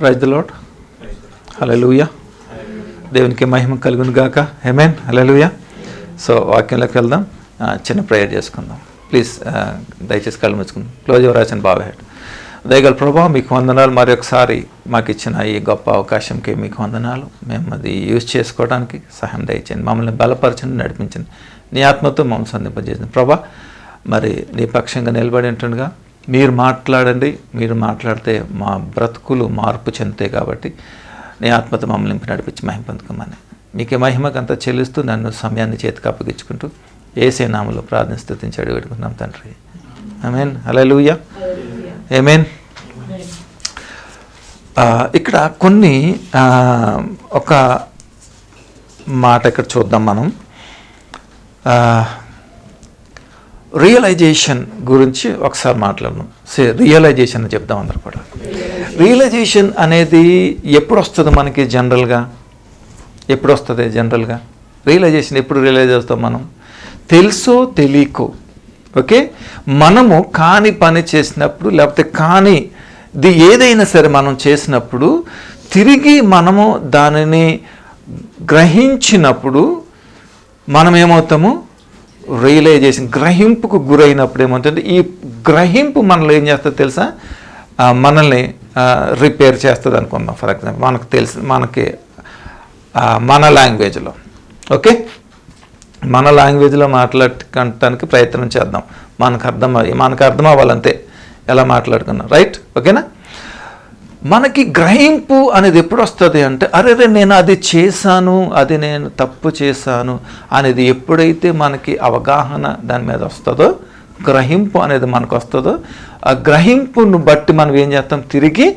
Praise the lord. హల్లెలూయా. దేవునికి మహిమ కలుగును గాక. ఆమేన్. హల్లెలూయా. సో వాక్యంలోకి వెళ్దాం. చిన్న ప్రేయర్ చేసుకుందాం. ప్లీజ్ దయచేసి కళ్ళు మూసుకుందాం. క్లోజ్ యువర్ ఐస్ అండ్ బావ్ హెడ్. దయగల ప్రభా, మీకు వందనాలు. మరొకసారి మాకు ఇచ్చిన ఈ గొప్ప అవకాశంకి మీకు వందనాలు. మేము అది యూజ్ చేసుకోవడానికి సహాయం దయచేయండి. మమ్మల్ని బలపరచండి, నడిపించండి. నీ ఆత్మతో మమ్మల్ని సంధింపజేసింది ప్రభా. మరి నీ పక్షంగా నిలబడి ఉంటుండగా మీరు మాట్లాడండి. మీరు మాట్లాడితే మా బ్రతుకులు మార్పు చెందుతాయి. కాబట్టి నీ ఆత్మతో మమ్మల్ని నడిపించి మహిమ పొందుకోమని మీకే మహిమకంతా చెల్లిస్తూ నన్ను సమయాన్ని చేతికి అప్పగించుకుంటూ యేసే నామములో ప్రార్థన స్తుతించి అడిగి పెట్టుకుంటున్నాం తండ్రి. ఆమేన్. హల్లెలూయా. ఆమేన్. ఇక్కడ కొన్ని ఒక మాట ఇక్కడ చూద్దాం మనం. రియలైజేషన్ గురించి ఒకసారి మాట్లాడదాం. రియలైజేషన్ అని చెప్దాం అందరు కూడా. రియలైజేషన్ అనేది ఎప్పుడు వస్తుంది మనకి జనరల్గా? ఎప్పుడు వస్తుంది జనరల్గా? రియలైజేషన్ ఎప్పుడు రియలైజ్ అవుతాం మనం? తెలుసో తెలియకో, ఓకే, మనము కాని పని చేసినప్పుడు, లేకపోతే కానిది ఏదైనా సరే మనం చేసినప్పుడు తిరిగి మనము దానిని గ్రహించినప్పుడు మనం ఏమవుతాము? రియలైజేషన్, గ్రహింపుకు గురైనప్పుడు ఏమవుతుంది? ఈ గ్రహింపు మనలో ఏం చేస్తుంది తెలుసా? మనల్ని రిపేర్ చేస్తుంది అనుకుందాం. ఫర్ ఎగ్జాంపుల్ మనకు తెలుసు, మనకి మన లాంగ్వేజ్లో, ఓకే, మన లాంగ్వేజ్లో మాట్లాడుకోవటానికి ప్రయత్నం చేద్దాం. మనకు అర్థం అవ్వాలంతే ఎలా మాట్లాడుకున్నాం, రైట్? ఓకేనా? మనకి గ్రహింపు అనేది ఎప్పుడు వస్తుంది అంటే, అరే నేను అది చేశాను, అది నేను తప్పు చేశాను అనేది ఎప్పుడైతే మనకి అవగాహన దాని మీద వస్తుందో, గ్రహింపు అనేది మనకు వస్తుందో, ఆ గ్రహింపును బట్టి మనం ఏం చేస్తాం? తిరిగి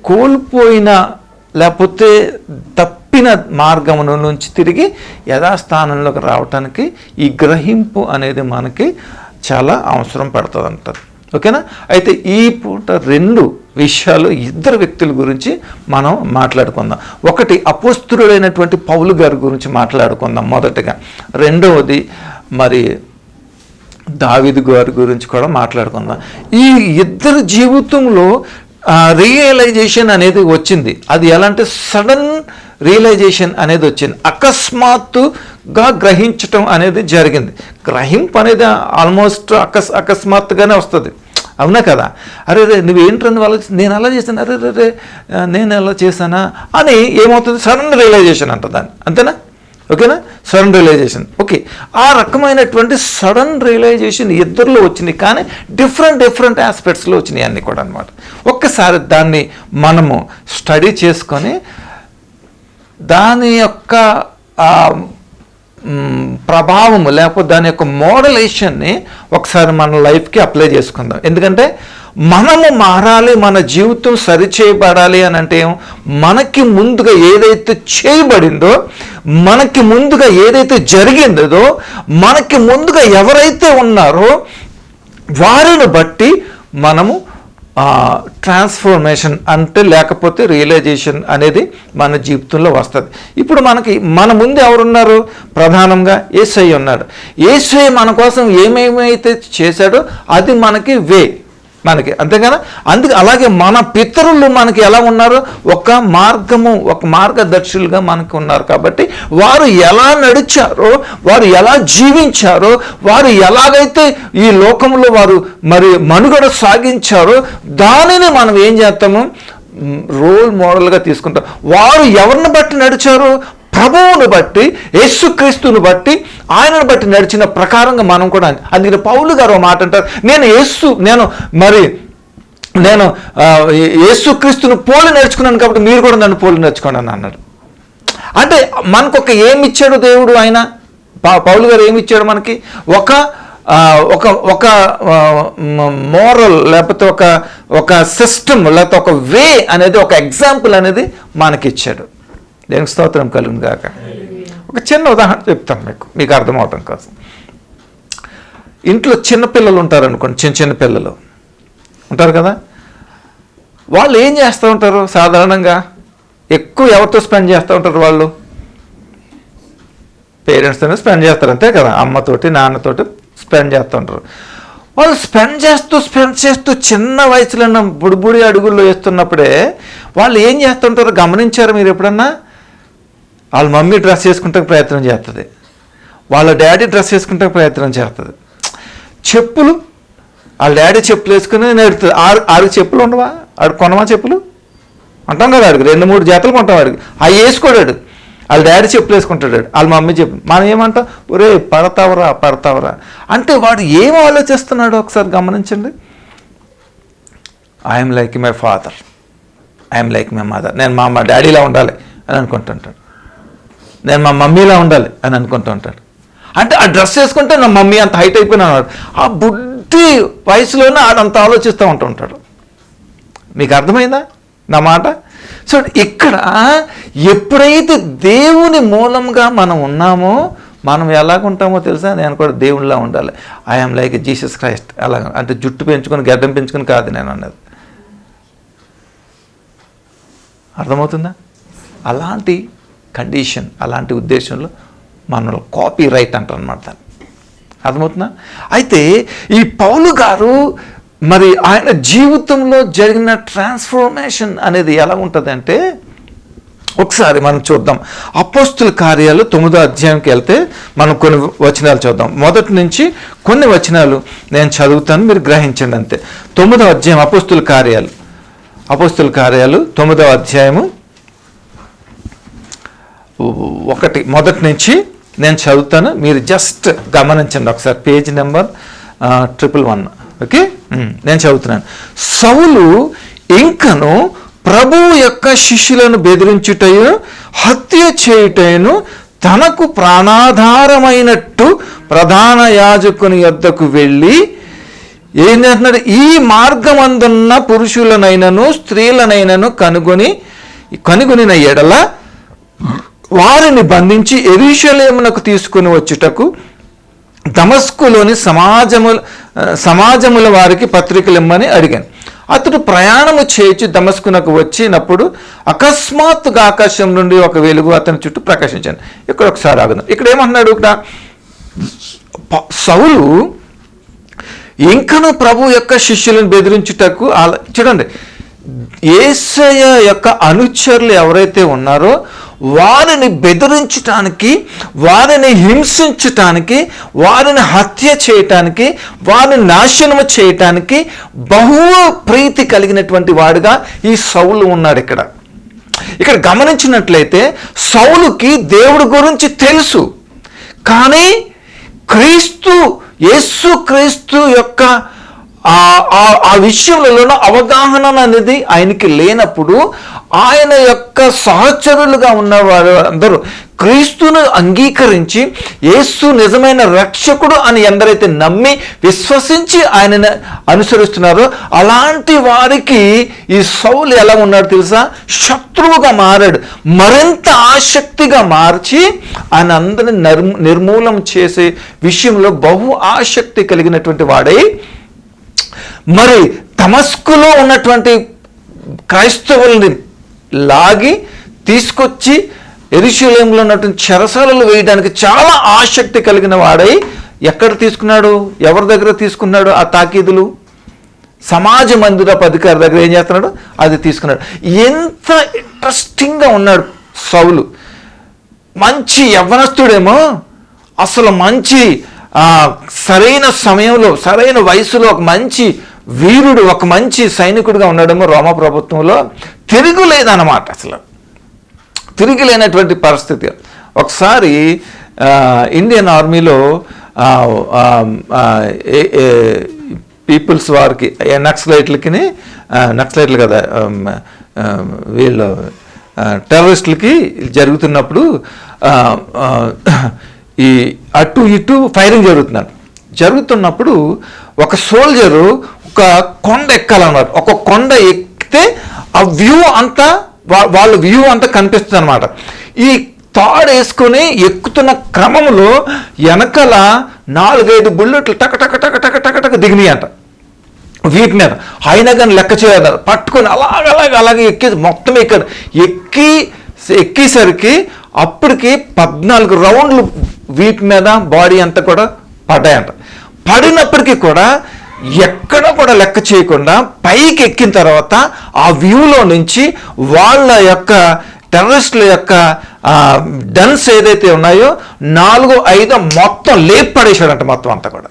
కోల్పోయిన లేకపోతే తప్పిన మార్గముల నుంచి తిరిగి యథాస్థానంలోకి రావటానికి ఈ గ్రహింపు అనేది మనకి చాలా అవసరం పడుతుంది అంటారు. ఓకేనా? అయితే ఈ పూట రెండు విషయాలు, ఇద్దరు వ్యక్తుల గురించి మనం మాట్లాడుకుందాం. ఒకటి అపోస్తులుడైనటువంటి పౌలు గారి గురించి మాట్లాడుకుందాం మొదటగా. రెండవది మరి దావీదు గారి గురించి కూడా మాట్లాడుకుందాం. ఈ ఇద్దరు జీవితంలో రియలైజేషన్ అనేది వచ్చింది. అది ఎలా అంటే సడన్ రియలైజేషన్ అనేది వచ్చింది. అకస్మాత్తుగా గ్రహించటం అనేది జరిగింది. గ్రహింపు అనేది ఆల్మోస్ట్ అకస్మాత్తుగానే వస్తుంది, అవునా కదా? అరే నువ్వేంటని వాళ్ళు, నేను అలా చేశాను, అరే నేను ఎలా చేశానా అని ఏమవుతుంది? సడన్ రియలైజేషన్ అంట దాన్ని, అంతేనా? ఓకేనా? Sudden realisation. ఓకే, ఆ రకమైనటువంటి సడన్ రియలైజేషన్ ఇద్దరిలో వచ్చినాయి, కానీ డిఫరెంట్ ఆస్పెక్ట్స్లో వచ్చినాయి అన్నీ కూడా అనమాట. ఒక్కసారి దాన్ని మనము స్టడీ చేసుకొని దాని యొక్క ప్రభావము లేకపోతే దాని యొక్క మోడలేషన్ని ఒకసారి మన లైఫ్కి అప్లై చేసుకుందాం. ఎందుకంటే మనము మారాలి, మన జీవితం సరిచేయబడాలి అని అంటే మనకి ముందుగా ఏదైతే చేయబడిందో, మనకి ముందుగా ఏదైతే జరిగిందో, మనకి ముందుగా ఎవరైతే ఉన్నారో వారిని బట్టి మనము ట్రాన్స్ఫర్మేషన్ అంటే లేకపోతే రియలైజేషన్ అనేది మన జీవితంలో వస్తుంది. ఇప్పుడు మన ముందు ఎవరున్నారు? ప్రధానంగా యేసయ్య ఉన్నాడు. యేసయ్య మన కోసం ఏమేమైతే చేశాడో అది మనకి మనకి, అంతేగాని అందుకే అలాగే మన పితరులు మనకి ఎలా ఉన్నారు? ఒక మార్గదర్శులుగా మనకు ఉన్నారు. కాబట్టి వారు ఎలా నడిచారో, వారు ఎలా జీవించారో, వారు ఎలాగైతే ఈ లోకంలో వారు మరి మనుగడ సాగించారో దానిని మనం ఏం చేస్తాము? రోల్ మోడల్గా తీసుకుంటాం. వారు ఎవరిని బట్టి నడిచారో? ప్రభువును బట్టి, యేసుక్రీస్తుని బట్టి, ఆయనను బట్టి నడిచిన ప్రకారంగా మనం కూడా. అందుకని పౌలు గారు ఒక మాట అంటారు, నేను యేసుక్రీస్తుని పోలి నడుచుకున్నాను కాబట్టి మీరు కూడా నన్ను పోలి నడుచుకోండి అని అన్నాడు. అంటే మనకొక ఏమి ఇచ్చాడు దేవుడు? ఆయన పౌలు గారు ఏమి ఇచ్చాడు మనకి? ఒక మోరల్ లేకపోతే ఒక సిస్టమ్ లేకపోతే ఒక వే అనేది, ఒక ఎగ్జాంపుల్ అనేది మనకిచ్చాడు. దేనికి స్తోత్రం కలుగును గాక. ఒక చిన్న ఉదాహరణ చెప్తాను మీకు అర్థమవటం కోసం. ఇంట్లో చిన్నపిల్లలు ఉంటారనుకోండి, చిన్న పిల్లలు ఉంటారు కదా, వాళ్ళు ఏం చేస్తూ ఉంటారు? సాధారణంగా ఎక్కువ ఎవరితో స్పెండ్ చేస్తూ ఉంటారు? వాళ్ళు పేరెంట్స్తోనే స్పెండ్ చేస్తారు, అంతే కదా? అమ్మతోటి నాన్నతోటి స్పెండ్ చేస్తూ ఉంటారు. వాళ్ళు స్పెండ్ చేస్తూ చిన్న వయసులో బుడిబుడి అడుగుల్లో వేస్తున్నప్పుడే వాళ్ళు ఏం చేస్తుంటారో గమనించారు మీరు ఎప్పుడన్నా? వాళ్ళ మమ్మీ డ్రెస్ వేసుకుంటే ప్రయత్నం చేస్తుంది, వాళ్ళ డాడీ డ్రెస్ వేసుకుంటే ప్రయత్నం చేస్తుంది. చెప్పులు వాళ్ళ డాడీ చెప్పులు వేసుకుని నేడుతుంది. ఆరు చెప్పులు ఉండవా? ఆడు కొనవా చెప్పులు అంటాం కదా, ఆడికి 2-3 జతలు కొంటాం. ఆడికి అవి వేసుకోడాడు, వాళ్ళ డాడీ చెప్పులు వేసుకుంటాడు, వాళ్ళ మమ్మీ చెప్పు. మనం ఏమంటాం? ఒరే పడతావరా అంటే వాడు ఏం ఆలోచిస్తున్నాడో ఒకసారి గమనించండి. I'm like my father, I'm like my mother. నేను మా డాడీలా ఉండాలి అని అనుకుంటుంటాడు, నేను మా మమ్మీలా ఉండాలి అని అనుకుంటూ ఉంటాడు. అంటే ఆ డ్రెస్ వేసుకుంటే నా మమ్మీ అంత హైట్ అయిపోయినాడు. ఆ బుద్ధి వయసులోనే ఆడంత ఆలోచిస్తూ ఉంటుంటాడు. మీకు అర్థమైందా నా మాట? సో ఇక్కడ ఎప్పుడైతే దేవుని మూలంగా మనం ఉన్నామో మనం ఎలాగుంటామో తెలుసా? నేను కూడా దేవునిలా ఉండాలి. I'm like Jesus Christ. అలా అంటే జుట్టు పెంచుకొని గడ్డం పెంచుకొని కాదు నేను అన్నది. అర్థమవుతుందా? అలాంటి కండిషన్, అలాంటి ఉద్దేశంలో మనలో కాపీ రైట్ అంటారు అనమాట దాన్ని. అర్థమవుతుందా? అయితే ఈ పౌలు గారు మరి ఆయన జీవితంలో జరిగిన ట్రాన్స్ఫర్మేషన్ అనేది ఎలా ఉంటుందంటే ఒకసారి మనం చూద్దాం. అపోస్తుల కార్యాలు 9వ అధ్యాయంకి వెళ్తే మనం కొన్ని వచనాలు చూద్దాం. మొదటి నుంచి కొన్ని వచనాలు నేను చదువుతాను, మీరు గ్రహించండి అంతే. 9వ అధ్యాయం అపోస్తుల కార్యాలు 9వ అధ్యాయము 1 మొదటి నుంచి నేను చదువుతాను, మీరు జస్ట్ గమనించండి ఒకసారి. Page number 111. ఓకే, నేను చదువుతున్నాను. సౌలు ఇంకను ప్రభువు యొక్క శిష్యులను బెదిరించుటయు హత్య చేయుటయును తనకు ప్రాణాధారమైనట్టు ప్రధాన యాజకుని యొద్దకు వెళ్ళి ఏం చేస్తున్నాడు? ఈ మార్గమందున్న పురుషులనైనను స్త్రీలనైనను కనుగొనిన ఎడల వారిని బంధించి యెరూషలేమునకు తీసుకుని వచ్చుటకు దమస్కులోని సమాజముల వారికి పత్రికలు ఇమ్మని అడిగాను. అతడు ప్రయాణము చేయించి దమస్కునకు వచ్చినప్పుడు అకస్మాత్తుగా ఆకాశం నుండి ఒక వెలుగు అతని చుట్టూ ప్రకాశించాను. ఇక్కడ ఒకసారి ఆగుదాం. ఇక్కడ ఏమంటున్నాడు? ఇక్కడ సౌలు ఇంకను ప్రభు యొక్క శిష్యులను బెదిరించుటకు చూడండి, యేసయ్య యొక్క అనుచరులు ఎవరైతే ఉన్నారో వారిని బెదిరించటానికి, వారిని హింసించటానికి, వారిని హత్య చేయటానికి, వారిని నాశనము చేయటానికి బహు ప్రీతి కలిగినటువంటి వాడుగా ఈ సౌలు ఉన్నాడు. ఇక్కడ గమనించినట్లయితే సౌలుకి దేవుడి గురించి తెలుసు, కానీ యేసు క్రీస్తు యొక్క ఆ విషయంలో అవగాహన అనేది ఆయనకి లేనప్పుడు ఆయన యొక్క సహచరులుగా ఉన్నవారు అందరూ క్రీస్తును అంగీకరించి యేసు నిజమైన రక్షకుడు అని ఎందరైతే నమ్మి విశ్వసించి ఆయనను అనుసరిస్తున్నారో అలాంటి వారికి ఈ సౌలు ఎలా ఉన్నాడు తెలుసా? శత్రువుగా మారాడు. మరింత ఆసక్తిగా మార్చి ఆయన అందరిని నిర్మూలం చేసే విషయంలో బహు ఆసక్తి కలిగినటువంటి వాడై మరి దమస్కులో ఉన్నటువంటి క్రైస్తవుల్ని లాగి తీసుకొచ్చి యెరూషలేములో ఉన్నటువంటి చెరసాలలో వేయడానికి చాలా ఆసక్తి కలిగిన వాడై ఎక్కడ తీసుకున్నాడు? ఎవరి దగ్గర తీసుకున్నాడు? ఆ తాకీదులు సమాజ మందిరపు అధికారి దగ్గర ఏం చేస్తున్నాడు? అది తీసుకున్నాడు. ఎంత ఇంట్రెస్టింగ్గా ఉన్నాడు సౌలు. మంచి యవ్వనస్తుడేమో, అసలు మంచి సరైన సమయంలో సరైన వయసులో ఒక మంచి వీరుడు, ఒక మంచి సైనికుడిగా ఉన్నాడేమో. రోమా ప్రభుత్వంలో తిరుగులేదన్నమాట, అసలు తిరిగిలేనటువంటి పరిస్థితి. ఒకసారి ఇండియన్ ఆర్మీలో పీపుల్స్ వారికి నక్సలైట్లు కదా వీళ్ళు టెర్రరిస్టులకి జరుగుతున్నప్పుడు ఈ అటు ఇటు ఫైరింగ్ జరుగుతున్నప్పుడు ఒక సోల్జరు ఒక కొండ ఎక్కాలన్నమాట. ఒక కొండ ఎక్కితే ఆ వ్యూ అంతా వాళ్ళ వ్యూ అంతా కనిపిస్తుంది అనమాట. ఈ తాడు వేసుకొని ఎక్కుతున్న క్రమంలో వెనకాల 4-5 బుల్లెట్లు టక టక టక టక టక టక దిగినాయి అంట వీటి మీద. అయినా కానీ లెక్క చేయదు, పట్టుకొని అలాగే మొత్తం ఎక్కేసరికి అప్పటికి 14 రౌండ్లు వీటి మీద బాడీ అంతా కూడా పడ్డాయంట. పడినప్పటికీ కూడా ఎక్కడ కూడా లెక్క చేయకుండా పైకి ఎక్కిన తర్వాత ఆ వ్యూలో నుంచి వాళ్ళ యొక్క టెర్రరిస్టుల యొక్క డన్స్ ఏదైతే ఉన్నాయో 4-5 మొత్తం లేపి పడేశాడంట మొత్తం అంతా కూడా.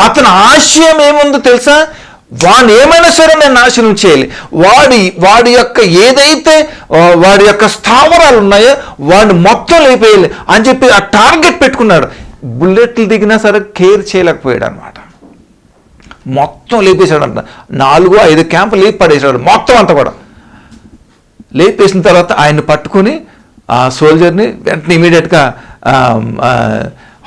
అతని ఆశయం ఏముందో తెలుసా? వాడిని ఏమైనా సరే నేను నాశనం చేయాలి, వాడి యొక్క ఏదైతే వాడి యొక్క స్థావరాలు ఉన్నాయో వాడిని మొత్తం లేపేయాలి అని చెప్పి ఆ టార్గెట్ పెట్టుకున్నాడు. బుల్లెట్లు దిగినా సరే కేర్ చేయలేకపోయాడు అనమాట. మొత్తం లేపేశాడంట. 4-5 క్యాంపులు లేపి పడేశాడు మొత్తం అంతా కూడా. లేపేసిన తర్వాత ఆయన్ని పట్టుకొని ఆ సోల్జర్ని వెంటనే ఇమీడియట్గా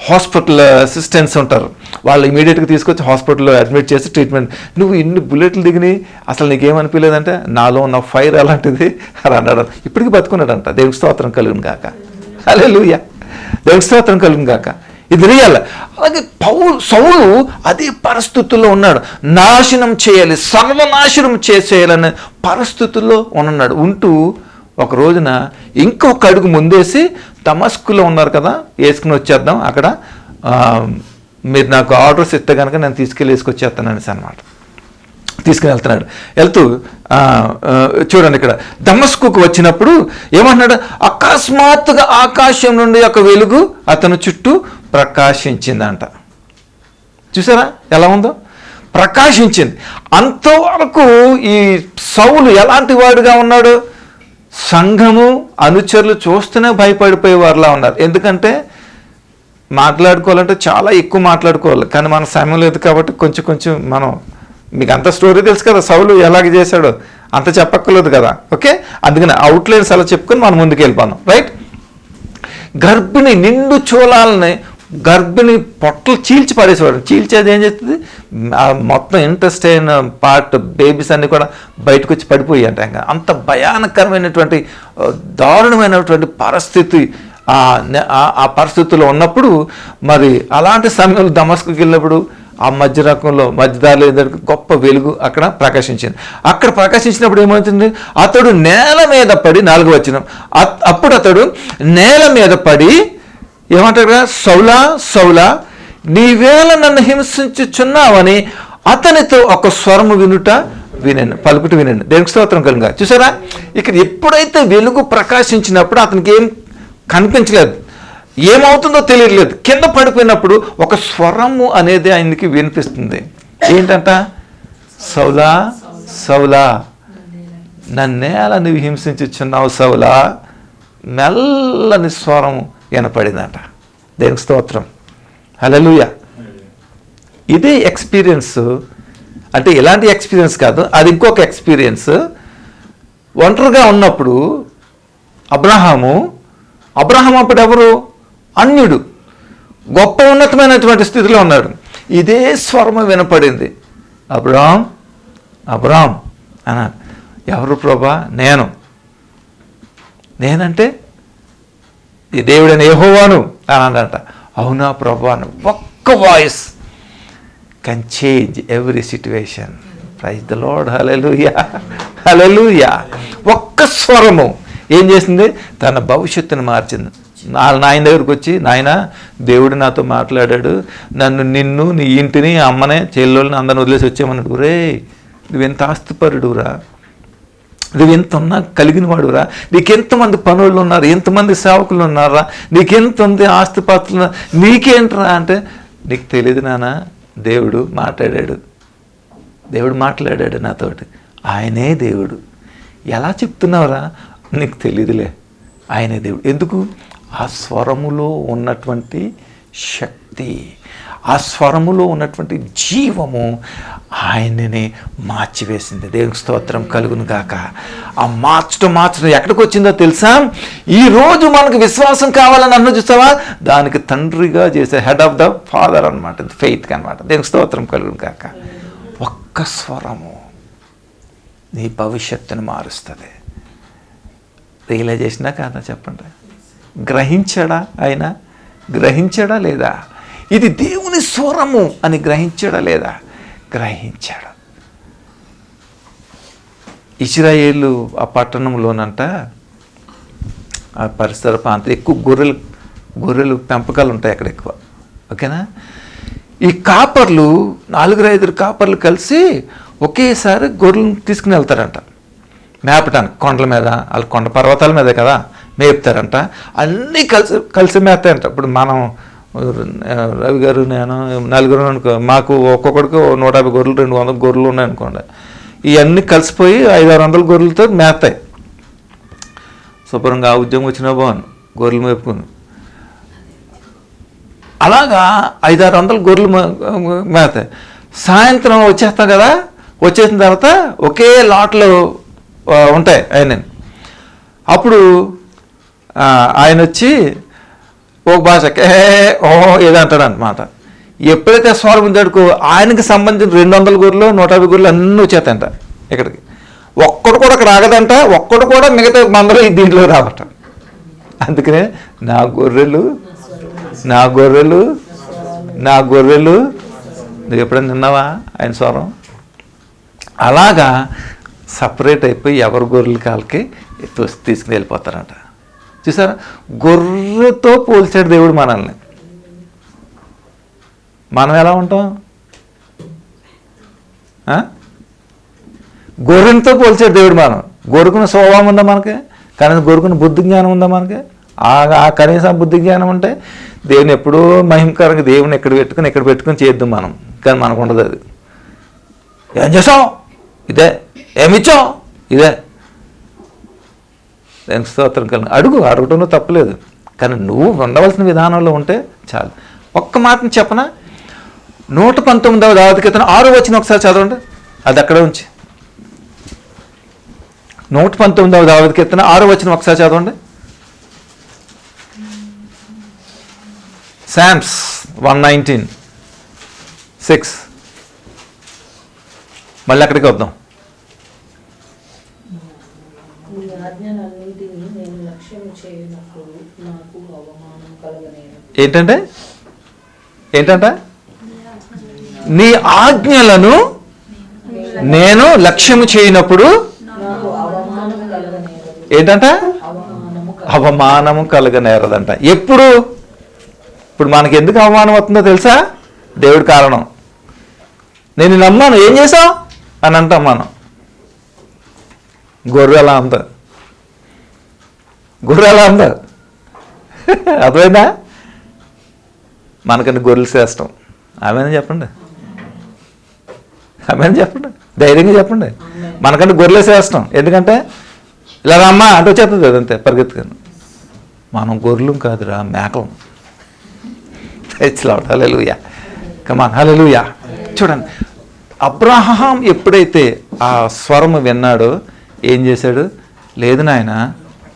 హాస్పిటల్ అసిస్టెంట్స్ ఉంటారు, వాళ్ళు ఇమీడియట్గా తీసుకొచ్చి హాస్పిటల్లో అడ్మిట్ చేసి ట్రీట్మెంట్. నువ్వు ఇన్ని బుల్లెట్లు దిగినాయి, అసలు నీకేమనిపించలేదంటే నాలో ఉన్న ఫైర్ అలాంటిది అని అన్నాడు. ఇప్పటికీ బతుకున్నాడంట. దేవునికి స్తోత్రం కలుగును గాక. హల్లెలూయా. దేవునికి స్తోత్రం కలుగును గాక. ఇది రియల్. అలాగే సౌలు అదే పరిస్థితుల్లో ఉన్నాడు. నాశనం చేయాలి, సర్వనాశనం చేసేయాలనే పరిస్థితుల్లో ఉన్నాడు. ఉంటూ ఒక రోజున ఇంకొక అడుగు ముందేసి దమస్కులో ఉన్నారు కదా, వేసుకుని వచ్చేద్దాం అక్కడ, మీరు నాకు ఆర్డర్స్ ఇస్తే కనుక నేను తీసుకెళ్ళి వేసుకొచ్చేస్తాను అనేసి అనమాట. తీసుకుని వెళ్తూ చూడండి ఇక్కడ దమస్కుకు వచ్చినప్పుడు ఏమంటున్నాడు? అకస్మాత్తుగా ఆకాశం నుండి ఒక వెలుగు అతను చుట్టూ ప్రకాశించిందంట. చూసారా ఎలా ఉందో? ప్రకాశించింది. అంతవరకు ఈ సౌలు ఎలాంటి వాడుగా ఉన్నాడు? సంఘము అనుచరులు చూస్తూనే భయపడిపోయేవారులా ఉన్నారు. ఎందుకంటే మాట్లాడుకోవాలంటే చాలా ఎక్కువ మాట్లాడుకోవాలి, కానీ మన సమయం లేదు కాబట్టి కొంచెం మనం, మీకు అంత స్టోరీ తెలుసు కదా సౌలు ఎలాగ చేశాడో, అంత చెప్పక్కర్లేదు కదా. ఓకే, అందుకని అవుట్లైన్స్ అలా చెప్పుకొని మనం ముందుకు వెళ్ళిపోదాం. రైట్. గర్భిణి నిండు చూలాలని గర్భిణి పొట్టలు చీల్చి పడేసేవాడు. చీల్చేది ఏం చేస్తుంది? మొత్తం ఇంటెస్టైన్ పార్ట్ బేబీస్ అన్నీ కూడా బయటకు వచ్చి పడిపోయి అంట. అంత భయానకరమైనటువంటి దారుణమైనటువంటి పరిస్థితి ఆ పరిస్థితుల్లో ఉన్నప్పుడు, మరి అలాంటి సమయంలో దమస్కుకి వెళ్ళినప్పుడు ఆ మధ్యదారిలో గొప్ప వెలుగు అక్కడ ప్రకాశించింది. అక్కడ ప్రకాశించినప్పుడు ఏమవుతుంది? అతడు నేల మీద పడి, 4వ వచనం, అప్పుడు అతడు నేల మీద పడి ఏమంటాడు? సౌలా సౌలా నీవేళ నన్ను హింసించుచున్నావని అతనితో ఒక స్వరము పలుకుట వినండి. దేవునికి స్తోత్రం కలుగుగా. చూసారా, ఇక్కడ ఎప్పుడైతే వెలుగు ప్రకాశించినప్పుడు అతనికి ఏం కనిపించలేదు, ఏమవుతుందో తెలియట్లేదు. కింద పడిపోయినప్పుడు ఒక స్వరము అనేది ఆయనకి వినిపిస్తుంది. ఏంటంట? సౌలా సౌలా నన్నేలా నువ్వు హింసించుచున్నావు సౌలా. మెల్లని స్వరం వినపడిందంట. దేవునికి స్తోత్రం. హల్లెలూయా. ఇదే ఎక్స్పీరియన్స్. అంటే ఇలాంటి ఎక్స్పీరియన్స్ కాదు, అది ఇంకొక ఎక్స్పీరియన్స్. ఒంటరిగా ఉన్నప్పుడు అబ్రహాము అప్పుడు ఎవరు? అన్యుడు, గొప్ప ఉన్నతమైనటువంటి స్థితిలో ఉన్నాడు. ఇదే స్వరము వినపడింది. అబ్రహాం అన్నాడు. ఎవరు ప్రభా? నేనంటే ఈ దేవుడని యెహోవాను అన్నాడంట. అవునా ప్రభా? ఒక్క voice can change every situation. Praise the Lord. Hallelujah. Hallelujah. ఒక్క స్వరము ఏం చేసింది? తన భవిష్యత్తును మార్చింది. నాయన దగ్గరికి వచ్చి, నాయన దేవుడు నాతో మాట్లాడాడు, నిన్ను నీ ఇంటిని అమ్మనే చెల్లెళ్ళని అందరిని వదిలేసి వచ్చామన్నాడు. రే, నువ్వెంత ఆస్తిపరుడురా, నువ్వెంత కలిగిన వాడురా, నీకెంతమంది పనులు ఉన్నారు, ఎంతమంది సేవకులు ఉన్నారా, నీకెంతమంది ఆస్తిపాత్రులు, నీకేంట్రా అంటే, నీకు తెలియదు నాన్న, దేవుడు మాట్లాడాడు నాతోటి. ఆయనే దేవుడు. ఎలా చెప్తున్నావురా? నీకు తెలియదులే, ఆయనే దేవుడు. ఎందుకు? ఆ స్వరములో ఉన్నటువంటి శక్తి, ఆ స్వరములో ఉన్నటువంటి జీవము ఆయనని మార్చివేసింది. దేవునికి స్తోత్రం కలుగును గాక. ఆ మార్చడం ఎక్కడికి వచ్చిందో తెలుసా? ఈరోజు మనకు విశ్వాసం కావాలని అన్న చూస్తావా, దానికి తండ్రిగా చేసే హెడ్ ఆఫ్ ద ఫాదర్ అనమాట, ఫెయిత్కి అనమాట. దేవునికి స్తోత్రం కలుగును గాక. ఒక్క స్వరము నీ భవిష్యత్తును మారుస్తుంది. రియలైజేషనా కాదా చెప్పండి? గ్రహించాడా లేదా? ఇది దేవుని స్వరము అని గ్రహించాడా లేదా? గ్రహించాడు. ఇశ్రాయేలు ఆ పట్టణంలోనంట, ఆ పరిసర ప్రాంతం ఎక్కువ గొర్రెలు పెంపకాలు ఉంటాయి అక్కడ ఎక్కువ. ఓకేనా? ఈ కాపర్లు 4-5 కాపర్లు కలిసి ఒకేసారి గొర్రెలను తీసుకుని వెళ్తారంట మేపటానికి. కొండల మీద, వాళ్ళ కొండ పర్వతాల మీదే కదా మేపుతారంట. అన్నీ కలిసి మేపుతాయంట. ఇప్పుడు మనం రవి గారు నేను 4 అనుకో, మాకు ఒక్కొక్కడికి 150 గొర్రెలు 200 గొర్రెలు ఉన్నాయనుకోండి. ఇవన్నీ కలిసిపోయి 500-600 గొర్రెలతో మేపుతాయి. శుభ్రంగా ఉద్యోగం వచ్చినా బాగుంది, గొర్రెలు మేపుకుంది. అలాగా 500-600 గొర్రెలు మేతాయి. సాయంత్రం వచ్చేస్తాం కదా, వచ్చేసిన తర్వాత ఒకే లాట్లో ఉంటాయి ఆయన. అప్పుడు ఆయన వచ్చి ఒక భాష ఏదో అంటాడు అన్నమాట. ఎప్పుడైతే స్వరం ఉందడుకో ఆయనకి సంబంధించిన 200 గొర్రెలు 150 గొర్రెలు అన్నీ వచ్చేస్తాయంట ఇక్కడికి. ఒక్కడు కూడా అక్కడ ఆగదంట, ఒక్కడు కూడా మిగతా మందరూ దీంట్లో రావట. అందుకనే నా గొర్రెలు నువ్వు ఎప్పుడైనా విన్నావా ఆయన స్వరం? అలాగా సపరేట్ అయిపోయి ఎవరి గొర్రెల కాళ్ళకి తీసుకుని వెళ్ళిపోతారంట. చూసారా, గొర్రెతో పోల్చాడు దేవుడు మనల్ని. మనం ఎలా ఉంటాం? గొర్రెలతో పోల్చాడు దేవుడు మనం. గొర్రెకున్న స్వభావం ఉందా మనకి? కానీ గొర్రెకున్న బుద్ధి జ్ఞానం ఉందా మనకి? ఆ కనీసం బుద్ధి జ్ఞానం ఉంటే దేవుని ఎప్పుడూ మహిమకరంగా దేవుని ఎక్కడ పెట్టుకుని చేద్దాం మనం. కానీ మనకు ఉండదు అది. ఏం చేసావు? ఇదే. ఏమిచ్చావు? ఇదే. దానికి స్తోత్రం కలిగి అడగటంలో తప్పలేదు. కానీ నువ్వు ఉండవలసిన విధానంలో ఉంటే చాలు. ఒక్క మాటని చెప్పనా, 119వ దావీదు కీర్తన 6వ వచనం ఒకసారి చదవండి. అది అక్కడే ఉంచి 119వ దావీదు కీర్తన 6వ వచనం ఒకసారి చదవండి. Psalms 119:6. మళ్ళీ అక్కడికి వద్దాం. ఏంటంటే నీ ఆజ్ఞలను నేను లక్ష్యము చేయనప్పుడు ఏంటంట? అవమానము కలగనేరదంట. ఎప్పుడు? ఇప్పుడు మనకి ఎందుకు అవమానం అవుతుందో తెలుసా? దేవుడి కారణం. నేను నమ్మాను, ఏం చేసావు అని అంటాం మనం. గొర్రె ఎలా ఉందా? అర్థమైందా? మనకన్నా గొర్రెలు శ్రేష్టం. ఆమెను చెప్పండి, ధైర్యంగా చెప్పండి. మనకంటే గొర్రెలే శ్రేష్టం. ఎందుకంటే ఇలా అమ్మా అంటే వచ్చేస్తుంది అదంతే పరిగెత్తుకొని. మనం గొర్రెలు కాదురా, మేకలం. హల్లెలూయా, కమాన్ హల్లెలూయా. చూడండి, అబ్రహాం ఎప్పుడైతే ఆ స్వరం విన్నాడో ఏం చేశాడు? లేదు నాయన,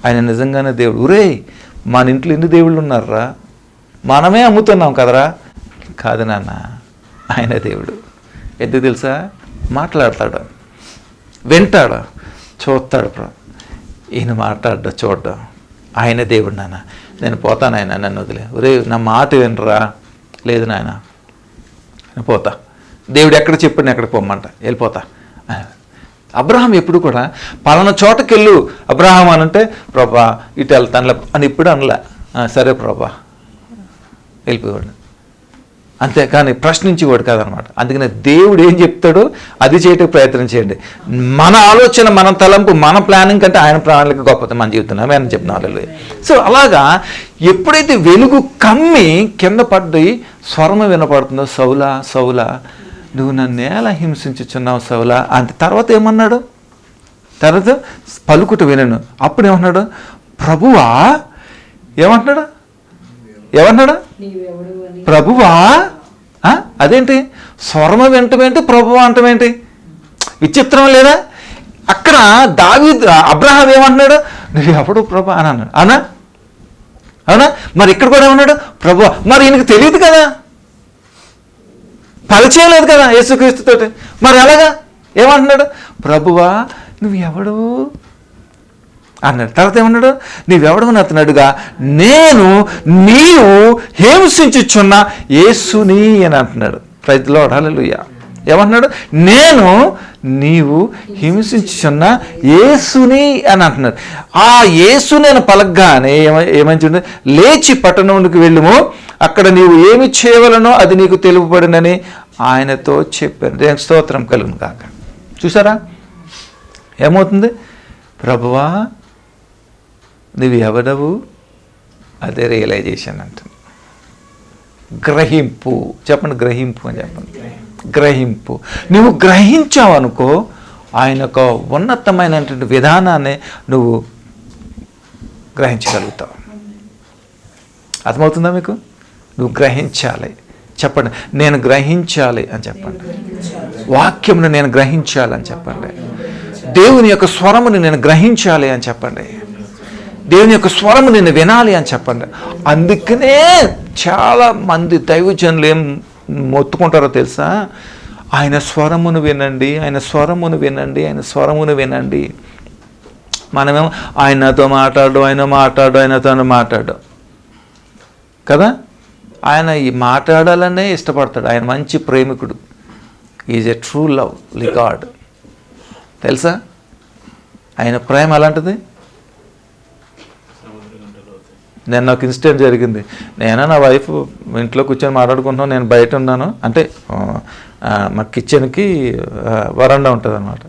ఆయన నిజంగానే దేవుడు. ఒరేయ్, మన ఇంట్లో ఎన్ని దేవుళ్ళు ఉన్నారా? మనమే అమ్ముతున్నాం కదరా. కాదు నాన్న, ఆయన దేవుడు. ఎందుకు తెలుసా? మాట్లాడతాడు, వింటాడు, చూస్తాడు. ఈయన మాట్లాడ్డా చూడ్డా. ఆయన దేవుడు నాన్న. నేను పోతాను ఆయన, నన్ను వదిలే. ఒరే, నా మాట వినరా? లేదు నాయన, నేను పోతా. దేవుడు ఎక్కడ చెప్పండి, ఎక్కడికి పొమ్మంట, వెళ్ళిపోతా. అబ్రహాం ఎప్పుడు కూడా పలానా చోటకి వెళ్ళు అబ్రహాం అని అంటే, ప్రభా ఇటు వెళ్తానులే అని ఇప్పుడు అనలే. సరే ప్రభా, వెళ్ళిపోయాడు. అంతేకాని ప్రశ్నించేవాడు కాదనమాట. అందుకనే దేవుడు ఏం చెప్తాడో అది చేయటం ప్రయత్నం చేయండి. మన ఆలోచన, మన తలంపు, మన ప్లానింగ్ కంటే ఆయన ప్రణాళిక గొప్పది మన జీవితంలో అని చెప్తున్నాను. సో అలాగా ఎప్పుడైతే వెలుగు కమ్మి కింద పడ్డి స్వరం వినపడుతుందో, సౌలా సౌలా నువ్వు నన్ను ఎలా హింసించుచున్నావు సౌలా అంత. తర్వాత ఏమన్నాడు? తర్వాత పలుకుట వినను. అప్పుడు ఏమన్నాడు? ప్రభువా ఏమంటున్నాడు? ప్రభువా. అదేంటి స్వరమ వింటమేంటి, ప్రభువా అంటమేంటి? విచిత్రం లేదా? అక్కడ దావీదు అబ్రహాం ఏమంటున్నాడు? నువ్వు ఎప్పుడు ప్రభు అని అన్నాడు. అవునా? మరి ఇక్కడ కూడా ఏమన్నాడు? ప్రభువా. మరి ఈయనకి తెలియదు కదా, పరిచయం లేదు కదా యేసుక్రీస్తుతోటి. మరి అలాగా ఏమంటున్నాడు? ప్రభువా నువ్వు ఎవడు అన్నాడు. తర్వాత ఏమన్నాడు? నీవెవడమని అతనడుగా, నేను నీవు హింసించుచున్న యేసుని అని అంటున్నాడు. ప్రైజ్ లార్డ్, హల్లెలూయా. ఏమంటున్నాడు? నేను నీవు హింసించుచున్న యేసుని అని అంటున్నాడు. ఆ యేసు నేను పలకగానే ఏమని చూడండి, లేచి పట్టణంలోకి వెళ్ళుము, అక్కడ నీవు ఏమి చేయవలనో అది నీకు తెలుపబడినని ఆయనతో చెప్పాను. దేవునికి స్తోత్రం కలుగును కాక. చూసారా ఏమవుతుంది? ప్రభువా నువ్వు ఎవడవు, అదే రియలైజేషన్ అంటుంది. గ్రహింపు చెప్పండి, గ్రహింపు అని చెప్పండి. గ్రహింపు. నువ్వు గ్రహించావు అనుకో, ఆయన యొక్క ఉన్నతమైనటువంటి విధానాన్ని నువ్వు గ్రహించగలుగుతావు. అర్థమవుతుందా మీకు? నువ్వు గ్రహించాలి. చెప్పండి, నేను గ్రహించాలి అని చెప్పండి. వాక్యమును నేను గ్రహించాలి అని చెప్పండి. దేవుని యొక్క స్వరముని నేను గ్రహించాలి అని చెప్పండి. దేవుని యొక్క స్వరము నేను వినాలి అని చెప్పండి. అందుకనే చాలా మంది దైవజనులు ఏం మొత్తుకుంటారో తెలుసా? ఆయన స్వరమును వినండి, ఆయన స్వరమును వినండి, ఆయన స్వరమును వినండి. మనమేమో ఆయనతో మాట్లాడు, ఆయనతో మాట్లాడు కదా. ఆయన ఈ మాట్లాడాలనే ఇష్టపడతాడు. ఆయన మంచి ప్రేమికుడు. Is a true love God. తెలుసా ఆయన ప్రేమ అలాంటిది? నేను ఒక ఇన్సిడెంట్ జరిగింది. నేను నా వైఫ్ ఇంట్లో కూర్చొని మాట్లాడుకుంటున్నాను. నేను బయట ఉన్నాను, అంటే మా కిచెన్కి వరండా ఉంటుంది అనమాట.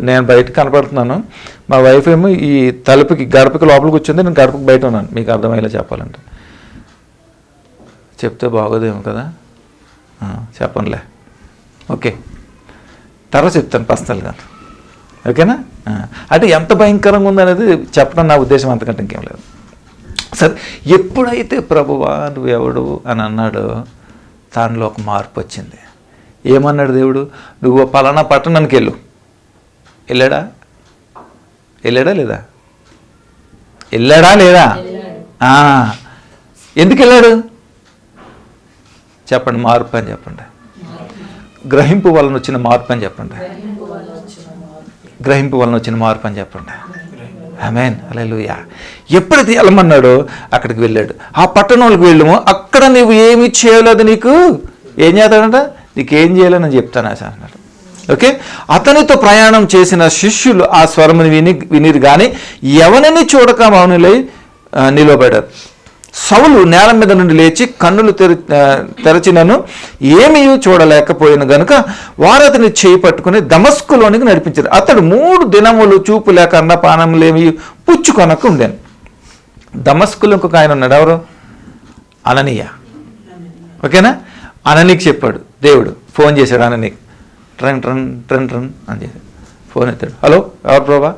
నేను బయట కనపడుతున్నాను. మా వైఫ్ ఏమో ఈ తలుపుకి గడపకి లోపల కూర్చుంది, నేను గడపకి బయట ఉన్నాను. మీకు అర్థమయ్యేలా చెప్పాలంటే చెప్తే బాగోదేమో కదా, చెప్పనులే. ఓకే, తర్వాత చెప్తాను పర్సనల్గా. ఓకేనా? అంటే ఎంత భయంకరంగా ఉందనేది చెప్పడం నా ఉద్దేశం, అంతకంటే ఇంకేం లేదు. సరే, ఎప్పుడైతే ప్రభువా నువ్వెవడు అని అన్నాడో దానిలో ఒక మార్పు వచ్చింది. ఏమన్నాడు దేవుడు? నువ్వు పలానా పట్టణానికి వెళ్ళు. వెళ్ళాడా లేదా? వెళ్ళాడా లేదా? ఎందుకు వెళ్ళాడు చెప్పండి. మార్పు అని చెప్పండి. గ్రహింపు వలన వచ్చిన మార్పు అని చెప్పండి. గ్రహింపు వలన వచ్చిన మార్పు అని చెప్పండి. ఆమేన్, హల్లెలూయా. ఎప్పుడైతే వెళ్ళమన్నాడో అక్కడికి వెళ్ళాడు. ఆ పట్టణంలోకి వెళ్ళము. అక్కడ నువ్వు ఏమి చేయలేదు, నీకు ఏం చేస్తాడంట? నీకేం చేయాలని చెప్తాను అన్నాడు. ఓకే, అతనితో ప్రయాణం చేసిన శిష్యులు ఆ స్వరముని వినిరు కానీ ఎవరిని చూడక మౌనులై నిలబడ్డారు. సౌలు నేల మీద నుండి లేచి కన్నులు తెరచినను ఏమీ చూడలేకపోయిన గనుక వారు అతని చేయి పట్టుకుని దమస్కులోనికి నడిపించారు. అతడు 3 దినములు చూపు లేక అన్నపానములేమి పుచ్చుకొనక ఉండేను. దమస్కులో ఇంకొక ఆయన ఉన్నాడు. ఎవరు? అననీయ. ఓకేనా? అననీకి చెప్పాడు దేవుడు. ఫోన్ చేశాడు అననీకి. ట్రన్ అని చేశాడు. ఫోన్ ఎత్తాడు. హలో, ఎవరు ప్రభా?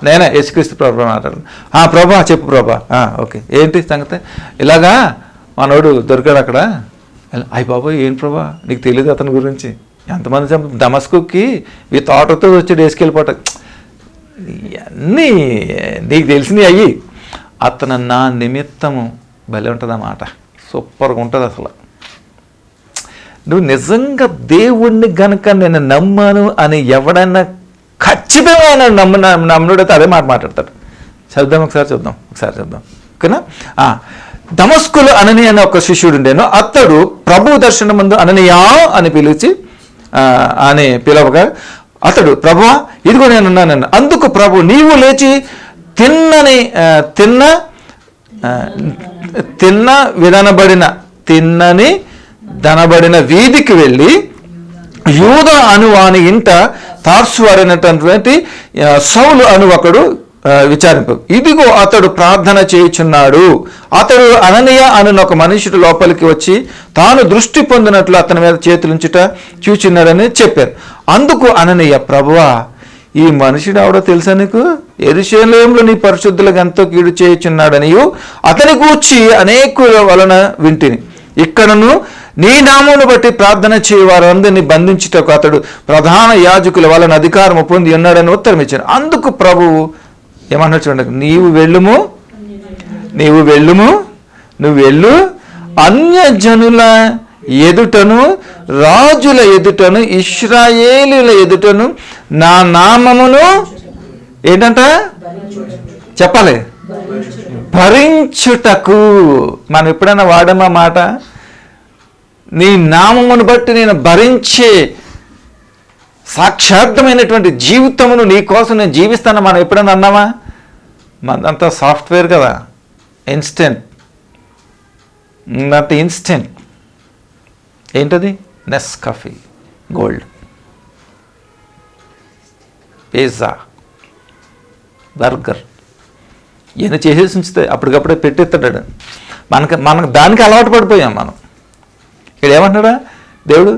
నేనే యేసుక్రీస్తు ప్రభా మాట్లాడు. ప్రభా చెప్పు ప్రభా. ఓకే, ఏంటి సంగతి? ఇలాగా మనోడు దొరికాడు అక్కడ. అయ్య బాబోయ్, ఏంటి ప్రభా, నీకు తెలియదు అతని గురించి? ఎంతమంది దమస్కుకి ఈ తోటతో వచ్చి వేసుకెళ్ళిపోట. ఇవన్నీ నీకు తెలిసినవి అయ్యి. అతను నా నిమిత్తము భలే ఉంటుంది అన్నమాట. సూపర్గా ఉంటుంది అసలు. నువ్వు నిజంగా దేవుణ్ణి గనక నేను నమ్మాను అని ఎవడన్నా ఖచ్చితమైన నమ్ముడైతే అదే మాట మాట్లాడతాడు. చదువుదాం ఒకసారి చూద్దాం. ఓకేనా? దమస్కులో అననీయ అనే ఒక శిష్యుడు ఉండేను. అతడు ప్రభు దర్శనం ముందు అననీయా అని పిలవగా అతడు, ప్రభువా ఇదిగో నేను ఉన్నానన్న. అందుకు ప్రభు, నీవు లేచి దనబడిన వీధికి వెళ్ళి యూదా అను వాని ఇంట తార్సు అనేటటువంటి సౌలు అను ఒకడు విచారింపు. ఇదిగో అతడు ప్రార్థన చేయుచున్నాడు. అతడు అననీయ అను ఒక మనుషుడు లోపలికి వచ్చి తాను దృష్టి పొందినట్లు అతని మీద చేతులుంచుట చూచున్నాడని చెప్పారు. అందుకు అననీయ, ప్రభువా ఈ మనుషుడు ఎవడో తెలుసా నీకు? యెరూషలేములో నీ పరిశుద్ధులకు ఎంతో కీడు చేయుచున్నాడనియు అతని గూర్చి అనేకుల వలన వింటిని. ఇక్కడను నీ నామమును బట్టి ప్రార్థన చేయి వారందరినీ బంధించుటకు అతడు ప్రధాన యాజకుల వలన అధికారము పొంది ఉన్నాడని ఉత్తరం ఇచ్చాడు. అందుకు ప్రభువు ఏమన్నా చూడండి, నువ్వు వెళ్ళు, అన్యజనుల ఎదుటను రాజుల ఎదుటను ఇశ్రాయేలీల ఎదుటను నా నామమును ఏంటంట చెప్పాలి, భరించుటకు. మనం ఎప్పుడైనా వాడమా మాట? నీ నామమును బట్టి నేను భరించే సాక్షార్థమైనటువంటి జీవితమును నీ కోసం నేను జీవిస్తాను మనం ఎప్పుడైనా అన్నామా? మనంతా సాఫ్ట్వేర్ కదా, ఇన్స్టెంట్. Not instant. ఏంటది? నెస్కాఫీ గోల్డ్, పిజ్జా, బర్గర్ ఇవన్నీ చేసేసి ఉంచితే అప్పటికప్పుడే పెట్టేస్తాడు. మనకు దానికి అలవాటు పడిపోయాం మనం. ఇక్కడ ఏమంటున్నాడా దేవుడు?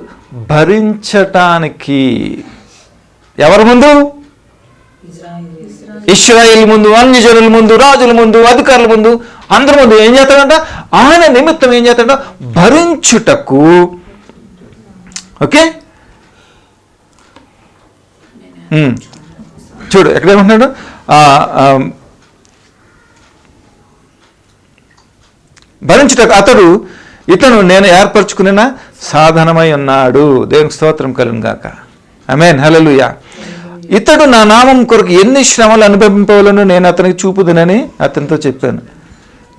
భరించటానికి. ఎవరి ముందు? ఇశ్రాయేల్ ముందు, అన్యజనుల ముందు, రాజుల ముందు, అధికారుల ముందు, అందరి ముందు ఏం చేస్తాడంట? ఆయన నిమిత్తం ఏం చేస్తాడంట? భరించుటకు. ఓకే, చూడు ఎక్కడేమంటున్నాడు? భరించుటకు ఇతను నేను ఏర్పరచుకున్న సాధనమై ఉన్నాడు. దేవునికి స్తోత్రం కలుగును గాక. ఆమేన్, హల్లెలూయా. ఇతడు నా నామం కొరకు ఎన్ని శ్రమలు అనుభవింపవలను నేను అతనికి చూపుదునని అతనితో చెప్పాను.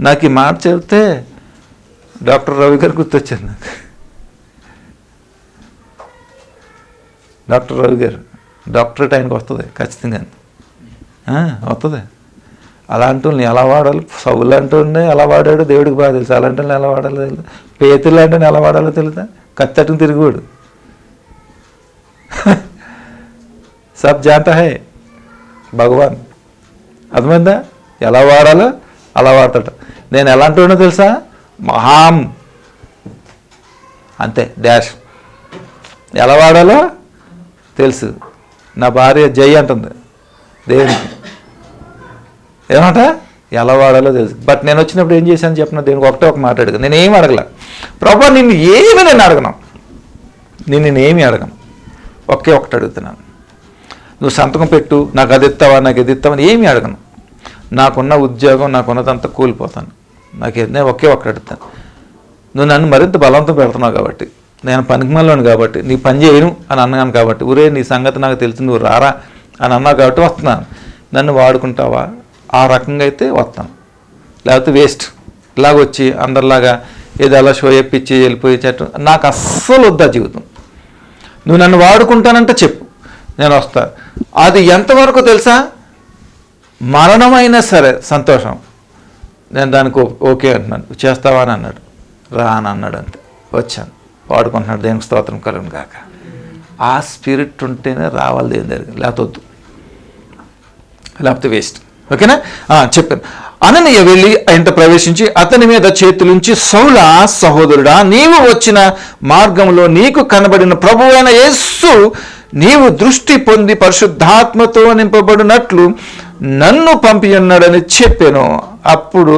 నాకు ఈ మాట చెబితే డాక్టర్ రవి గారు గుర్తొచ్చారు నాకు. డాక్టర్ రవి గారు డాక్టరేట్ ఆయనకు వస్తుంది ఖచ్చితంగా, వస్తుంది. అలాంటి వాళ్ళని ఎలా వాడాలి? సౌలు లాంటి ఎలా వాడాడు దేవుడికి బాగా తెలుసు. అలాంటి వాళ్ళని ఎలా వాడాలో తెలుసు. పేతులు లాంటి ఎలా వాడాలో తెలుసా? కత్తట్టును తిరిగివాడు. సబ్ జాంతా హై భగవాన్. అర్థమైందా? ఎలా వాడాలో అలా వాడతాడు. నేను ఎలాంటి వాడినో తెలుసా? మహాం అంతే, డాష్. ఎలా వాడాలో తెలుసు. నా భార్య జై అంటుంది దేవునికి. ఏమంట? ఎలా వాడాలో తెలుసు. బట్ నేను వచ్చినప్పుడు ఏం చేశాను చెప్పిన? దేవునికి ఒకటే ఒక మాట అడిగా. నేనేమి అడగల. ప్రభా నిన్ను ఏమీ నేను అడగను. నేనేమి అడగను. ఒకే ఒకటి అడుగుతున్నాను. నువ్వు సంతకం పెట్టు, నాకు అది ఇస్తావా, నాకు ఇది ఇస్తావని ఏమీ అడగను. నాకున్న ఉద్యోగం, నాకున్నదంతా కూలిపోతాను. నేను ఒకే ఒకటి అడుగుతాను. నువ్వు నన్ను మరింత బలవంతం పెడుతున్నావు కాబట్టి, నేను పనికిమాలను కాబట్టి, నీ పని చేయను అని అన్నాను కాబట్టి, ఊరే నీ సంగతి నాకు తెలుసు, నువ్వు రారా అని అన్నావు కాబట్టి వస్తున్నాను. నన్ను వాడుకుంటావా? ఆ రకంగా అయితే వస్తాను, లేకపోతే వేస్ట్. ఇలాగొచ్చి అందరిలాగా ఏదో అలా షో ఎప్పించి వెళ్ళిపోయి చెట్టు నాకు అస్సలు వద్దా జీవితం. నువ్వు నన్ను వాడుకుంటానంటే చెప్పు, నేను వస్తా. అది ఎంతవరకు తెలుసా? మరణమైనా సరే సంతోషం. నేను దానికి ఓకే అంటున్నాను. చేస్తావా అని అన్నాడు. రా అని అన్నాడు. అంతే, వచ్చాను. వాడుకుంటున్నాడు. దేనికి స్తోత్రం కలుగును గాక. ఆ స్పిరిట్ ఉంటేనే రావాలి దేవుని దగ్గర, లేకపోతే వద్దు, లేకపోతే వేస్ట్. ఓకేనా? చెప్పాను. అననీయ వెళ్ళి ఆయన ప్రవేశించి అతని మీద చేతులుంచి, సౌలా సహోదరుడా, నీవు వచ్చిన మార్గంలో నీకు కనబడిన ప్రభువైన యేసు నీవు దృష్టి పొంది పరిశుద్ధాత్మతో నింపబడినట్లు నన్ను పంపి ఉన్నాడని చెప్పాను. అప్పుడు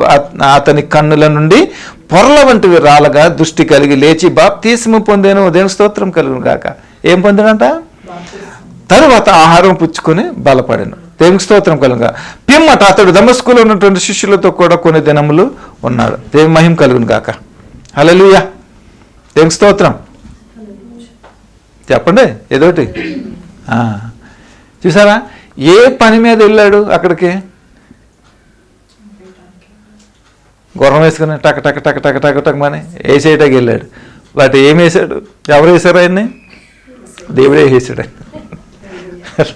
అతని కన్నుల నుండి పొరల వంటివి రాలగా దృష్టి కలిగి లేచి బాప్తిస్మము పొందాను. దేవుని స్తోత్రం కలుగును గాక. ఏం పొందాడంట? తరువాత ఆహారం పుచ్చుకొని బలపడాను. దేవునికి స్తోత్రం కలుగుగా. పిమ్మట అతడు దమస్కులో ఉన్నటువంటి శిష్యులతో కూడా కొన్ని దినములు ఉన్నాడు. దేవుని మహిమ కలుగును గాక. హల్లెలూయా. దేవునికి స్తోత్రం. చెప్పండి ఏదోటి. చూసారా ఏ పని మీద వెళ్ళాడు అక్కడికి? గుర్రం వేసుకుని టక్ టక్ టక్ టక్ టక్ టక్ మని వేసేయటానికి వెళ్ళాడు. వాటి ఏం వేసాడు? ఎవరు వేశారు ఆయన్ని? దేవుడే వేసాడు.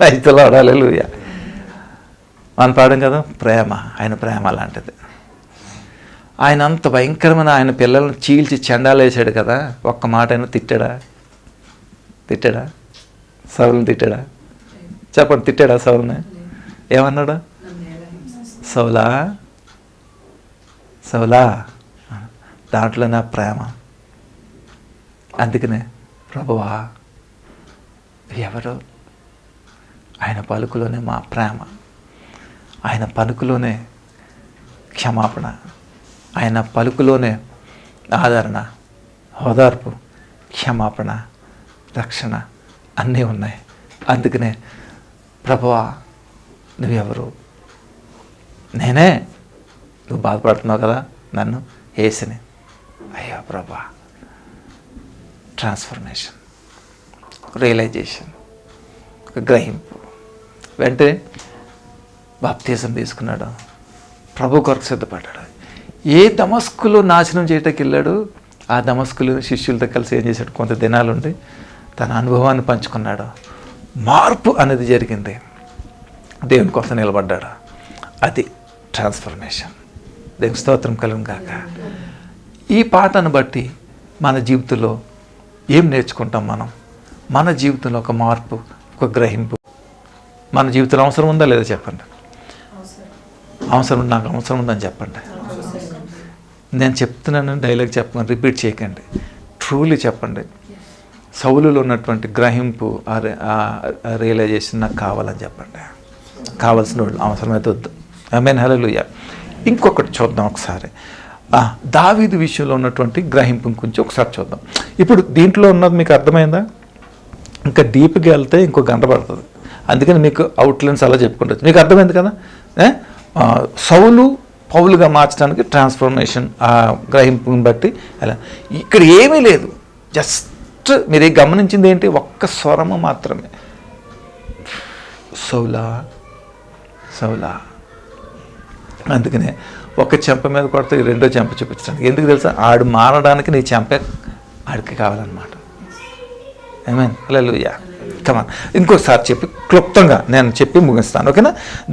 రైతులు హల్లెలూయా. మన పాడం కదా, ప్రేమ. ఆయన ప్రేమ లాంటిది. ఆయన అంత భయంకరమైన ఆయన పిల్లలను చీల్చి చెండాలు వేసాడు కదా. ఒక్క మాట అయినా తిట్టాడా? సౌలుని తిట్టాడా? చెప్పండి, తిట్టాడా సౌలుని? ఏమన్నాడు? సౌలా సౌలా, దాంట్లో నా ప్రేమ. అందుకనే ప్రభువా ఎవరు? ఆయన పలుకులోనే మా ప్రేమ, ఆయన పలుకులోనే క్షమాపణ, ఆయన పలుకులోనే ఆదరణ, ఓదార్పు, క్షమాపణ, రక్షణ అన్నీ ఉన్నాయి. అందుకనే ప్రభువా నువ్వెవరు? నేనే. నువ్వు బాధపడుతున్నావు కదా, నన్ను యేసుని. అయ్యో ప్రభువా. ట్రాన్స్ఫర్మేషన్, రియలైజేషన్, గ్రహింపు. వెంటనే బాప్తిజం తీసుకున్నాడు. ప్రభు కొరకు సిద్ధపడ్డాడు. ఏ దమస్కులో నాశనం చేయటానికి వెళ్ళాడు, ఆ దమస్కులు శిష్యులతో కలిసి ఏం చేశాడు? కొంత దినాలుండి తన అనుభవాన్ని పంచుకున్నాడు. మార్పు అనేది జరిగింది. దేవుని కోసం నిలబడ్డాడు. అది ట్రాన్స్ఫర్మేషన్. దేవుని స్తోత్రం కలుగును గాక. ఈ పాటను బట్టి మన జీవితంలో ఏం నేర్చుకుంటాం? మన జీవితంలో ఒక మార్పు, ఒక గ్రహింపు మన జీవితంలో అవసరం ఉందా లేదా చెప్పండి. నాకు అవసరం ఉందని చెప్పండి. నేను చెప్తున్నాను, డైలాగ్ చెప్పండి, రిపీట్ చేయకండి, ట్రూలీ చెప్పండి. సౌలులో ఉన్నటువంటి గ్రహింపు, రియలైజేషన్ నాకు కావాలని చెప్పండి. కావాల్సిన వాళ్ళు అవసరమైతే వద్దు. ఆమేన్, హల్లెలూయా. ఇంకొకటి చూద్దాం ఒకసారి. దావీదు విషయంలో ఉన్నటువంటి గ్రహింపు కొంచెం ఒకసారి చూద్దాం. ఇప్పుడు దీంట్లో ఉన్నది మీకు అర్థమైందా? ఇంకా డీప్గా వెళ్తే ఇంకో గంట పడుతుంది. అందుకని మీకు అవుట్లైన్స్ అలా చెప్పుకుంటుంది. మీకు అర్థమైంది కదా? సౌలు పౌలుగా మార్చడానికి ట్రాన్స్ఫర్మేషన్, ఆ గ్రహింపుని బట్టి అలా. ఇక్కడ ఏమీ లేదు, జస్ట్ మీరు గమనించింది ఏంటి? ఒక్క స్వరము మాత్రమే, సౌలా సౌలా. అందుకనే ఒక చెంప మీద కొడితే రెండో చెంప చూపించడానికి. ఎందుకు తెలుసా? ఆడు మారడానికి నీ చెంపే ఆడికి కావాలన్నమాట. ఆమేన్, హల్లెలూయా. కమాన్, ఇంకోసారి క్లుప్తంగా నేను చెప్పి ముగిస్తాను, ఓకేనా?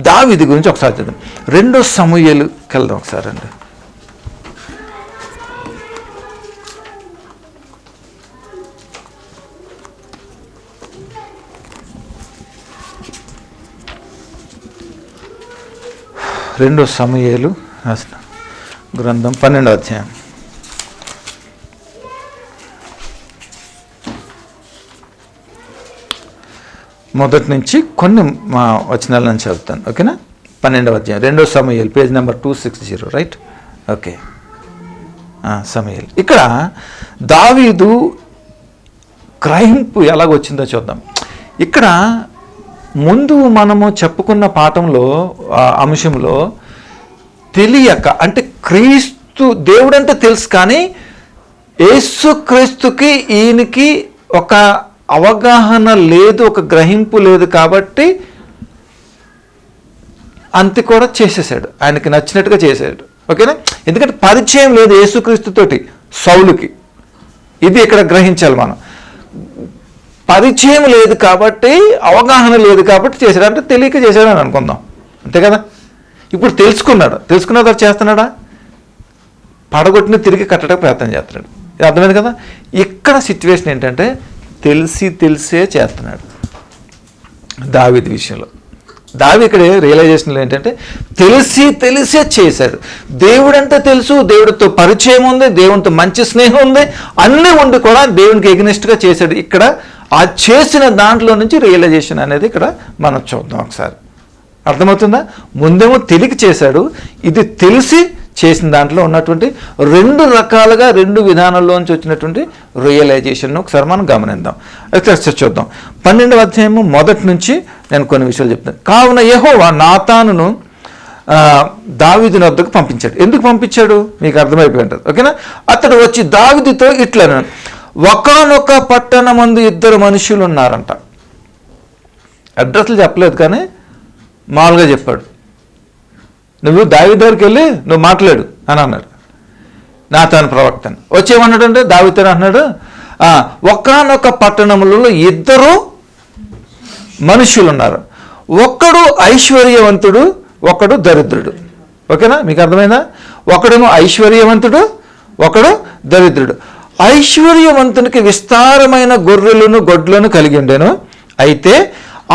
దావీదు గురించి ఒకసారి చూద్దాం. 2 సమూయేలుకి వెళ్దాం ఒకసారి అండి. రెండో సమూయేలు గ్రంథం 12వ అధ్యాయం. మొదటి నుంచి కొన్ని వచనాలు నేను చదువుతాను, ఓకేనా? 12వ అధ్యాయం, 2వ సమూయేలు, పేజ్ నెంబర్ 260, రైట్? ఓకే. సమూయేలు. ఇక్కడ దావీదు గ్రహింపు ఎలాగొచ్చిందో చూద్దాం. ఇక్కడ ముందు మనము చెప్పుకున్న పాఠంలో అంశంలో తెలియక, అంటే క్రీస్తు దేవుడంటే తెలుసు కానీ యేసుక్రీస్తుకి ఈయనకి ఒక అవగాహన లేదు, ఒక గ్రహింపు లేదు. కాబట్టి అంతే కూడా చేసేసాడు, ఆయనకి నచ్చినట్టుగా చేశాడు, ఓకేనా? ఎందుకంటే పరిచయం లేదు యేసుక్రీస్తుతోటి సౌలుకి. ఇది ఇక్కడ గ్రహించాలి మనం. పరిచయం లేదు కాబట్టి, అవగాహన లేదు కాబట్టి చేశాడు, అంటే తెలియక చేశాడు అని అనుకుందాం, అంతే కదా? ఇప్పుడు తెలుసుకున్న తర్వాత చేస్తున్నాడా? పడగొట్టిన తిరిగి కట్టడానికి ప్రయత్నం చేస్తున్నాడు. ఇది అర్థమైంది కదా? ఇక్కడ సిచ్యువేషన్ ఏంటంటే తెలిసే చేస్తున్నాడు దావీదు విషయంలో. దావీదు ఇక్కడ రియలైజేషన్లో ఏంటంటే తెలిసే చేశాడు. దేవుడంటే తెలుసు, దేవుడితో పరిచయం ఉంది, దేవునితో మంచి స్నేహం ఉంది, అన్నీ ఉండి కూడా దేవునికి ఎగ్నెస్ట్గా చేశాడు. ఇక్కడ ఆ చేసిన దాంట్లో నుంచి రియలైజేషన్ అనేది ఇక్కడ మనం చూద్దాం ఒకసారి. అర్థమవుతుందా? ముందేమో తెలియక చేశాడు, ఇది తెలిసి చేసిన దాంట్లో ఉన్నటువంటి 2 రకాలుగా 2 విధానాల్లోంచి వచ్చినటువంటి రియలైజేషన్ ఒకసారి మనం గమనిద్దాం. అయితే చూద్దాం. 12వ అధ్యాయము మొదటి నుంచి నేను కొన్ని విషయాలు చెప్తాను. కావున యెహోవా నాతానును దావీదుని వద్దకు పంపించాడు. ఎందుకు పంపించాడు మీకు అర్థమైపోయి ఉంటుంది, ఓకేనా? అతడు వచ్చి దావీదుతో ఇట్లను, ఒకానొక పట్టణమందు 2 మనుషులు ఉన్నారంట. అడ్రస్లు చెప్పలేదు కానీ మామూలుగా చెప్పాడు. నువ్వు దావీదు దగ్గరికి వెళ్ళి నువ్వు మాట్లాడు అని అన్నాడు నాతాను ప్రవక్తను. వచ్చేమన్నాడంటే దావీదుతో అన్నాడు, ఒకానొక పట్టణములలో 2 మనుషులు ఉన్నారు, ఒకడు ఐశ్వర్యవంతుడు, ఒకడు దరిద్రుడు. ఓకేనా? మీకు అర్థమైందా? ఒకడేమో ఐశ్వర్యవంతుడు, ఒకడు దరిద్రుడు. ఐశ్వర్యవంతునికి విస్తారమైన గొర్రెలను గొడ్లను కలిగి ఉండెను. అయితే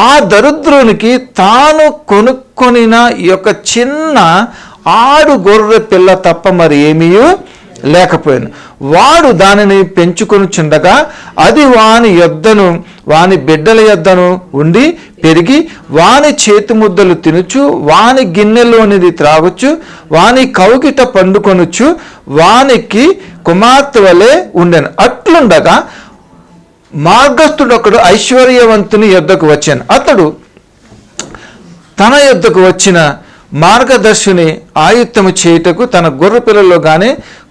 ఆ దరిద్రునికి తాను కొనుక్కొనిన ఈ యొక్క చిన్న ఆడు గొర్రె పిల్ల తప్ప మరి ఏమీ లేకపోయాను. వాడు దానిని పెంచుకొనుచుండగా అది వాని యొద్దను వాని బిడ్డల యొద్దను ఉండి పెరిగి వాని చేతి ముద్దలు తినుచు వాని గిన్నెలోనిది త్రాగొచ్చు వాని కౌగిట పండుకొనుచు వానికి కుమార్తె వలె ఉండెను. అట్లుండగా మార్గస్థుడు ఒకడు ఐశ్వర్యవంతుని యొద్దకు వచ్చాను. అతడు తన యొద్దకు వచ్చిన మార్గదర్శిని ఆయుత్తము చేయుటకు తన గొర్రె పిల్లలో కానీ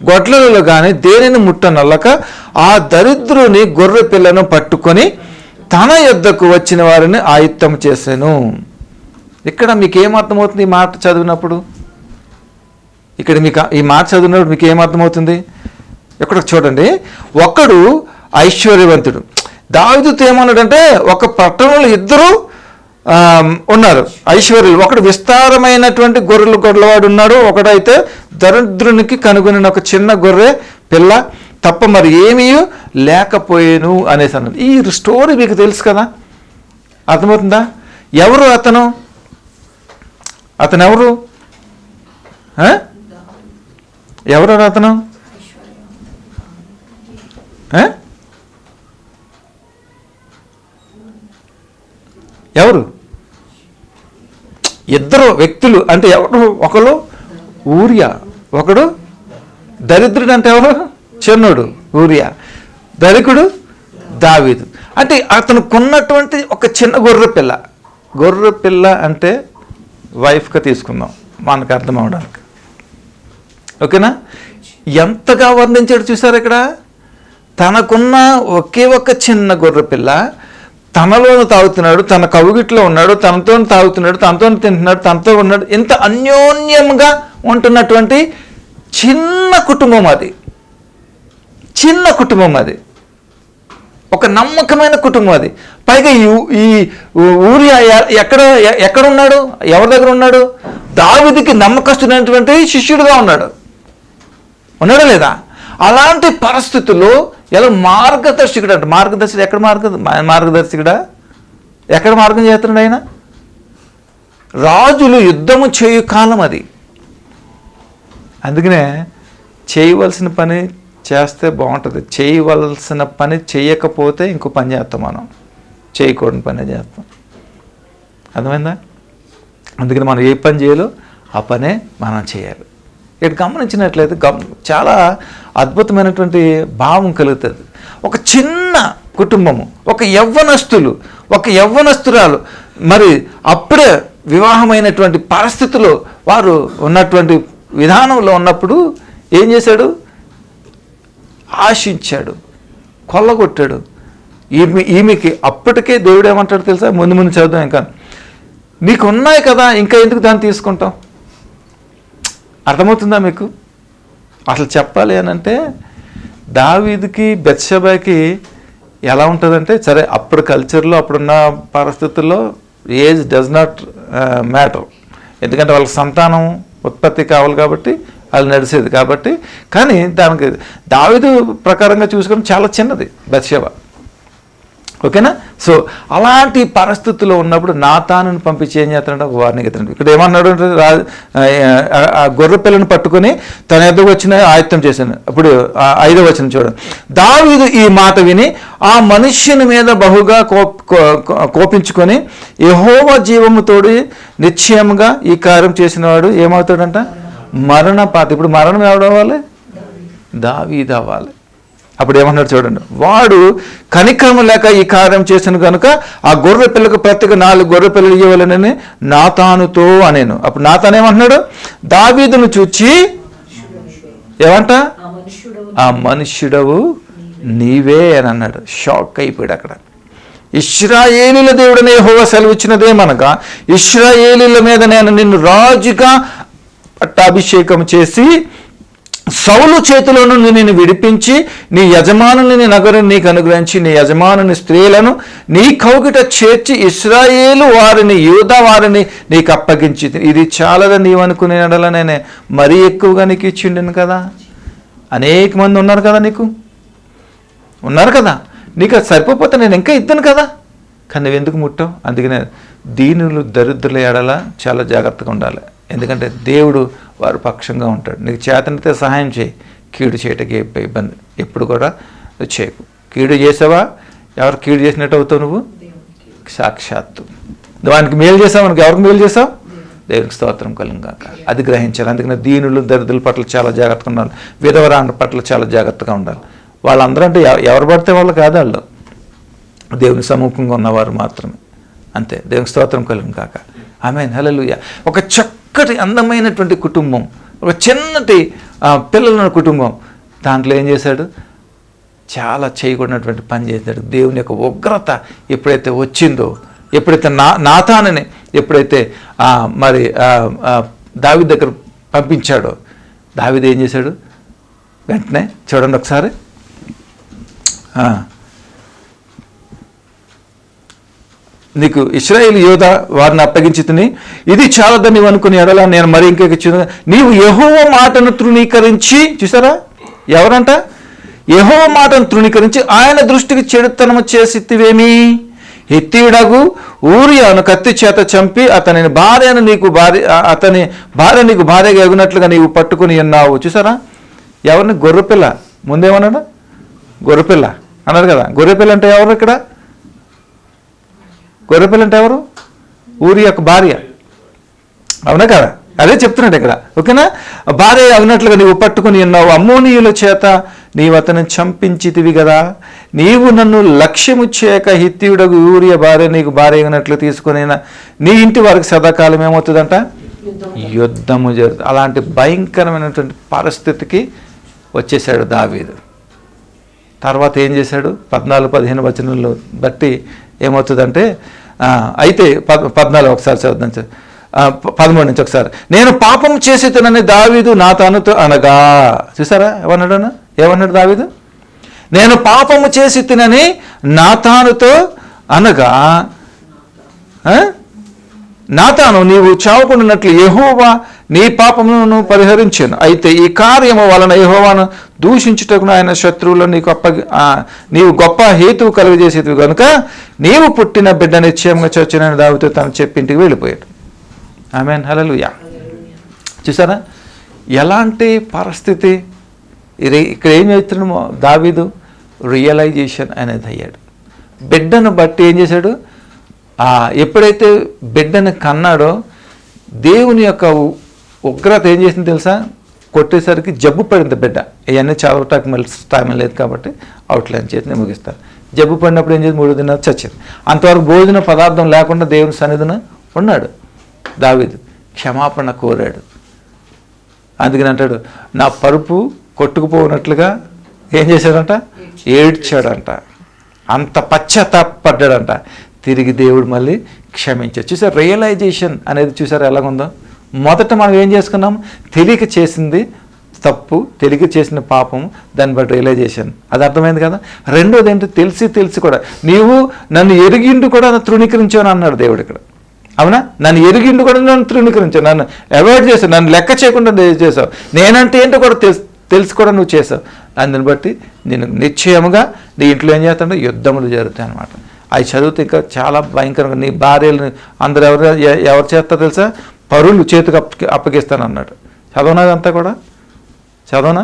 గొడ్లలో కానీ దేనిని ముట్టనల్లక ఆ దరిద్రుని గొర్రె పిల్లను పట్టుకొని తన యొద్దకు వచ్చిన వారిని ఆయుత్తము చేశాను. ఇక్కడ మీకు ఏమర్థమవుతుంది ఈ మాట చదివినప్పుడు? ఇక్కడ మీకు ఈ మాట చదివినప్పుడు మీకు ఏమర్థమవుతుంది? ఇక్కడ చూడండి, ఒకడు ఐశ్వర్యవంతుడు. దావీదుతో ఏమన్నాడంటే ఒక పట్టణంలో 2 ఉన్నారు ఐశ్వర్యులు. ఒకడు విస్తారమైనటువంటి గొర్రెలు గొడ్లవాడు ఉన్నాడు, ఒకడైతే దరిద్రునికి కనుగొనిన ఒక చిన్న గొర్రె పిల్ల తప్ప మరి ఏమీ లేకపోయాను అనేసి అన్నది. ఈ స్టోరీ మీకు తెలుసు కదా, అర్థమవుతుందా? ఎవరు అతను ఎవరు? ఎవరు అతను? ఎవరు? ఇద్దరు వ్యక్తులు అంటే ఎవరు? ఒకడు ఊరియా, ఒకడు దరిద్రుడు. అంటే ఎవరు? చిన్నోడు ఊరియా, ధనికుడు దావీదు. అంటే అతను కొన్నటువంటి ఒక చిన్న గొర్రె పిల్ల అంటే వైఫ్గా తీసుకుందాం మనకు అర్థం అవడానికి. ఓకేనా? ఎంతగా వర్ణించాడు చూసారు ఇక్కడ. తనకున్న ఒకే ఒక చిన్న గొర్రె పిల్ల, తనలోనూ తాగుతున్నాడు, తన కవుగిట్లో ఉన్నాడు, తనతో తాగుతున్నాడు, తనతో తింటున్నాడు, తనతో ఉన్నాడు. ఇంత అన్యోన్యంగా ఉంటున్నటువంటి చిన్న కుటుంబం అది. చిన్న కుటుంబం అది, ఒక నమ్మకమైన కుటుంబం అది. పైగా ఈ ఊరియా ఎక్కడున్నాడు? ఎవరి దగ్గర ఉన్నాడు? దావీదుకి నమ్మకస్తున్నటువంటి శిష్యుడుగా ఉన్నాడా లేదా? అలాంటి పరిస్థితుల్లో ఎలా మార్గదర్శకుడు అంటే మార్గదర్శకుడు ఎక్కడ మార్గదర్శకుడా? ఎక్కడ మార్గం చేస్తున్నాడు ఆయన? రాజులు యుద్ధము చేయు కాలం అది. అందుకనే చేయవలసిన పని చేస్తే బాగుంటుంది. చేయవలసిన పని చేయకపోతే ఇంకో పని చేస్తాం, మనం చేయకూడని పని చేస్తాం. అర్థమైందా? అందుకని మనం ఏ పని చేయాలో ఆ పనే మనం చేయాలి. ఇక్కడ గమనించినట్లయితే చాలా అద్భుతమైనటువంటి భావం కలుగుతుంది. ఒక చిన్న కుటుంబము, ఒక యవ్వనస్తురాలు, మరి అప్పుడే వివాహమైనటువంటి పరిస్థితుల్లో వారు ఉన్నటువంటి విధానంలో ఉన్నప్పుడు ఏం చేశాడు? ఆశించాడు, కొల్లగొట్టాడు. ఈమెకి అప్పటికే దేవుడు ఏమంటాడు తెలుసా? ముందు చదువుదాం. ఇంకా నీకు ఉన్నాయి కదా, ఇంకా ఎందుకు దాన్ని తీసుకుంటాం? అర్థమవుతుందా మీకు? అసలు చెప్పాలి అని అంటే దావీదుకి బెత్షెబాకి ఎలా ఉంటుందంటే, సరే అప్పుడు కల్చర్లో అప్పుడున్న పరిస్థితుల్లో ఏజ్ డస్ నాట్ మ్యాటర్, ఎందుకంటే వాళ్ళకి సంతానం ఉత్పత్తి కావాలి కాబట్టి వాళ్ళు నడిచేది కాబట్టి. కానీ దానికి దావీదు ప్రకారంగా చూసుకొని చాలా చిన్నది బెత్షెబా. ఓకేనా? సో అలాంటి పరిస్థితుల్లో ఉన్నప్పుడు నాతానుని పంపించి ఏం చేస్తాడంటే ఒక వార్నింగ్ ఇస్తాడు. ఇక్కడ ఏమన్నాడు అంటే ఆ గొర్రె పిల్లను పట్టుకొని తన ఎదుగు వచ్చిన ఆయత్తం చేశాను. అప్పుడు 5వ వచనం చూడండి. దావీదు ఈ మాట విని ఆ మనుష్యుని మీద బహుగా కోపించుకొని యెహోవా జీవముతోడు నిశ్చయముగా ఈ కార్యం చేసినవాడు ఏమవుతాడంట? మరణపాత. ఇప్పుడు మరణం ఎవడవ్వాలి? దావీదు అవ్వాలి. అప్పుడు ఏమన్నాడు చూడండి. వాడు కనికరము లేక ఈ కార్యం చేసిన కనుక ఆ గొర్రె పిల్లకు ప్రత్యేక 4 గొర్రె పిల్లలు ఇవ్వాలని నాతానుతో అనేను. అప్పుడు నాతాను ఏమంటున్నాడు? దావీదును చూచి ఏమంట? ఆ మనుష్యుడవు నీవే అని అన్నాడు. షాక్ అయిపోయాడు అక్కడ. ఇశ్రాయేలీల దేవుడనే యెహోవా సెలవిచ్చినదేమనగా, ఇశ్రాయేలీల మీద నేను నిన్ను రాజుగా పట్టాభిషేకం చేసి సౌలు చేతిలో నుండి నేను విడిపించి నీ యజమానుని నగరం నీకు అనుగ్రహించి నీ యజమానుని స్త్రీలను నీ కౌగిట చేర్చి ఇశ్రాయేలు వారిని యూదా వారిని నీకు అప్పగించి ఇది చాలదా నీవు అనుకునే ఎడల నేనే మరీ ఎక్కువగా నీకు ఇచ్చిండను కదా. అనేక మంది ఉన్నారు కదా, ఉన్నారు కదా, నీకు అది సరిపోతే నేను ఇంకా ఇద్దాను కదా, కానీ నువ్వు ఎందుకు ముట్టావు? అందుకనే దీనులు దరిద్రుల ఎడల చాలా జాగ్రత్తగా ఉండాలి. ఎందుకంటే దేవుడు వారి పక్షంగా ఉంటాడు. నీకు చేతనైతే సహాయం చేయి, కీడు చేయటకి ఇబ్బంది ఎప్పుడు కూడా చేయకు. కీడు చేసావా, ఎవరు కీడు చేసినట్టు అవుతావు నువ్వు? సాక్షాత్తు వానికి మేలు చేసావు, మనకి ఎవరికి మేలు చేసావు? దేవునికి స్తోత్రం కలుగాక. అది గ్రహించాలి. అందుకని దీనులు దరిద్రుల పట్ల చాలా జాగ్రత్తగా ఉండాలి. విధవరాండ్ర పట్ల చాలా జాగ్రత్తగా ఉండాలి. వాళ్ళందరూ అంటే ఎవరు పడితే వాళ్ళు కాదు, వాళ్ళు దేవుని సముఖంగా ఉన్నవారు మాత్రమే. అంతే. దేవునికి స్తోత్రం కలుగాక. ఆమేన్. హల్లెలూయా. ఒక చక్కటి అందమైనటువంటి కుటుంబం, ఒక చిన్నటి పిల్లల కుటుంబం, దాంట్లో ఏం చేశాడు? చాలా చేయకూడనటువంటి పని చేశాడు. దేవుని యొక్క ఉగ్రత ఎప్పుడైతే వచ్చిందో, ఎప్పుడైతే నాతానుని ఎప్పుడైతే మరి దావీదు దగ్గర పంపించాడో, దావీదు ఏం చేశాడు? వెంటనే చూడండి ఒకసారి. నీకు ఇశ్రాయేలు యోధా వారిని అప్పగించి తిని ఇది చాలదని నీవు అనుకుని ఎడలా నేను మరి ఇంకొక నీవు యెహోవా మాటను తృణీకరించి, చూసారా, ఎవరంట? యెహోవా మాటను తృణీకరించి ఆయన దృష్టికి చెడుతనము చేసితివేమి? హిత్తీయుడగు ఊరియాను కత్తి చేత చంపి అతని భార్యను నీకు భార్యగా ఎగునట్లుగా నీవు పట్టుకుని ఉన్నావు. చూసారా? ఎవరిని? గొర్రెపిల్ల. ముందేమన్నాడు? గొర్రెపిల్ల అన్నారు కదా. గొర్రెపిల్ల అంటే ఎవరు ఇక్కడ? గొర్రెపిల్ల అంటే ఎవరు? ఊరి యొక్క భార్య, అవునా కదా? అదే చెప్తున్నాడు ఇక్కడ. ఓకేనా? భార్య అగినట్లుగా నీవు పట్టుకుని ఉన్నావు. అమ్మోనీయుల చేత నీవు అతను చంపించితివి కదా. నీవు నన్ను లక్ష్యము చేయక హిత్తీయుడగు ఊరియ భార్య నీకు భార్య అయినట్లు తీసుకుని నీ ఇంటి వారికి సదాకాలం ఏమవుతుందంట? యుద్ధము జరుగుతుంది. అలాంటి భయంకరమైనటువంటి పరిస్థితికి వచ్చేసాడు దావీదు. తర్వాత ఏం చేశాడు? 14-15 వచనంలో బట్టి ఏమవుతుందంటే, అయితే 14 ఒకసారి చదువుదాం, 13 నుంచి ఒకసారి. నేను పాపం చేసి తినని దావీదు నాతానుతో అనగా. చూసారా ఏమన్నాడు దావీదు? నేను పాపము చేసి తినని నాతానుతో అనగా, నాతాను నీవు చావకుండానట్లు యెహోవా నీ పాపమును పరిహరించాను. అయితే ఈ కార్యము వలన యెహోవాను దూషించుటకు ఆయన శత్రువులు నీవు గొప్ప హేతువు కలుగజేసేది కనుక నీవు పుట్టిన బిడ్డ నిశ్చయంగా చచ్చినని దావీదు తను చెప్పి ఇంటికి వెళ్ళిపోయాడు. ఆమేన్, హల్లెలూయా. చూసారా ఎలాంటి పరిస్థితి? ఇక్కడ ఏం చేస్తున్నాడు దావీదు? రియలైజేషన్ అనేది అయ్యాడు. బిడ్డను బట్టి ఏం చేశాడు? ఎప్పుడైతే బిడ్డను కన్నాడో దేవుని యొక్క ఉగ్రత ఏం చేసింది తెలుసా? కొట్టేసరికి జబ్బు పడింది బిడ్డ. ఇవన్నీ చదవటానికి మళ్ళీ టైం లేదు కాబట్టి అవుట్లైన్ చేసి నేను ముగిస్తాను. జబ్బు పడినప్పుడు ఏం చేసి 3 దినాలు చచ్చింది. అంతవరకు భోజన పదార్థం లేకుండా దేవుని సన్నిధిన ఉన్నాడు దావీదు. క్షమాపణ కోరాడు. అందుకని అంటాడు, నా పరుపు కొట్టుకుపోనట్లుగా ఏం చేశాడంట? ఏడ్చాడంట. అంత పశ్చాత్తాపడ్డాడంట. తిరిగి దేవుడు మళ్ళీ క్షమించాడు. చూసారు రియలైజేషన్ అనేది? చూసారు ఎలాగుందో? మొదట మనం ఏం చేసుకున్నాం? తెలియక చేసింది తప్పు, తెలియక చేసిన పాపం, దాన్ని బట్టి రియలైజేషన్. అది అర్థమైంది కదా. రెండోది ఏంటి? తెలిసి కూడా నీవు నన్ను ఎరిగిండు కూడా తృణీకరించాను అన్నాడు దేవుడు ఇక్కడ. అవునా? నన్ను ఎరిగిండు కూడా నన్ను తృణీకరించావు, నన్ను అవాయిడ్ చేసావు, నన్ను లెక్క చేయకుండా చేసావు, నేనంటే ఏంటో కూడా తెలిసి కూడా నువ్వు చేసావు. అందుని బట్టి నేను నిశ్చయముగా నీ ఇంట్లో ఏం చేస్తాడంటే యుద్ధములు జరుగుతాయి అన్నమాట. అవి చదివితే ఇంకా చాలా భయంకరంగా. నీ భార్యలు అందరూ ఎవరు చేస్తారో తెలుసా? పరులు చేతికి అప్పగిస్తానన్నాడు. చదవనాదంతా కూడా చదవనా?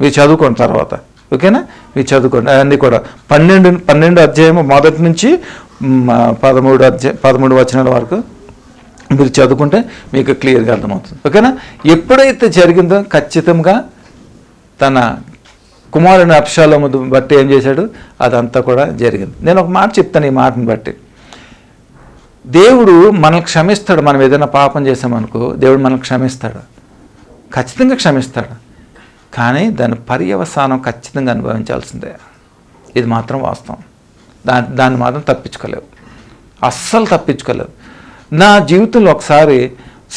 మీరు చదువుకోండి తర్వాత, ఓకేనా? మీరు చదువుకోండి అవన్నీ కూడా. 12 అధ్యాయం మొదటి నుంచి 13 వచనాల వరకు మీరు చదువుకుంటే మీకు క్లియర్గా అర్థమవుతుంది, ఓకేనా? ఎప్పుడైతే జరిగిందో ఖచ్చితంగా తన కుమారుని అబ్షాలోము బట్టి ఏం చేశాడు? అదంతా కూడా జరిగింది. నేను ఒక మాట చెప్తాను. ఈ మాటను బట్టి దేవుడు మనల్ని క్షమిస్తాడు. మనం ఏదైనా పాపం చేసామనుకో దేవుడు మనల్ని క్షమిస్తాడు, ఖచ్చితంగా క్షమిస్తాడు. కానీ దాని పర్యవసానం ఖచ్చితంగా అనుభవించాల్సిందే. ఇది మాత్రం వాస్తవం. దాన్ని మాత్రం తప్పించుకోలేవు, అస్సలు తప్పించుకోలేవు. నా జీవితంలో ఒకసారి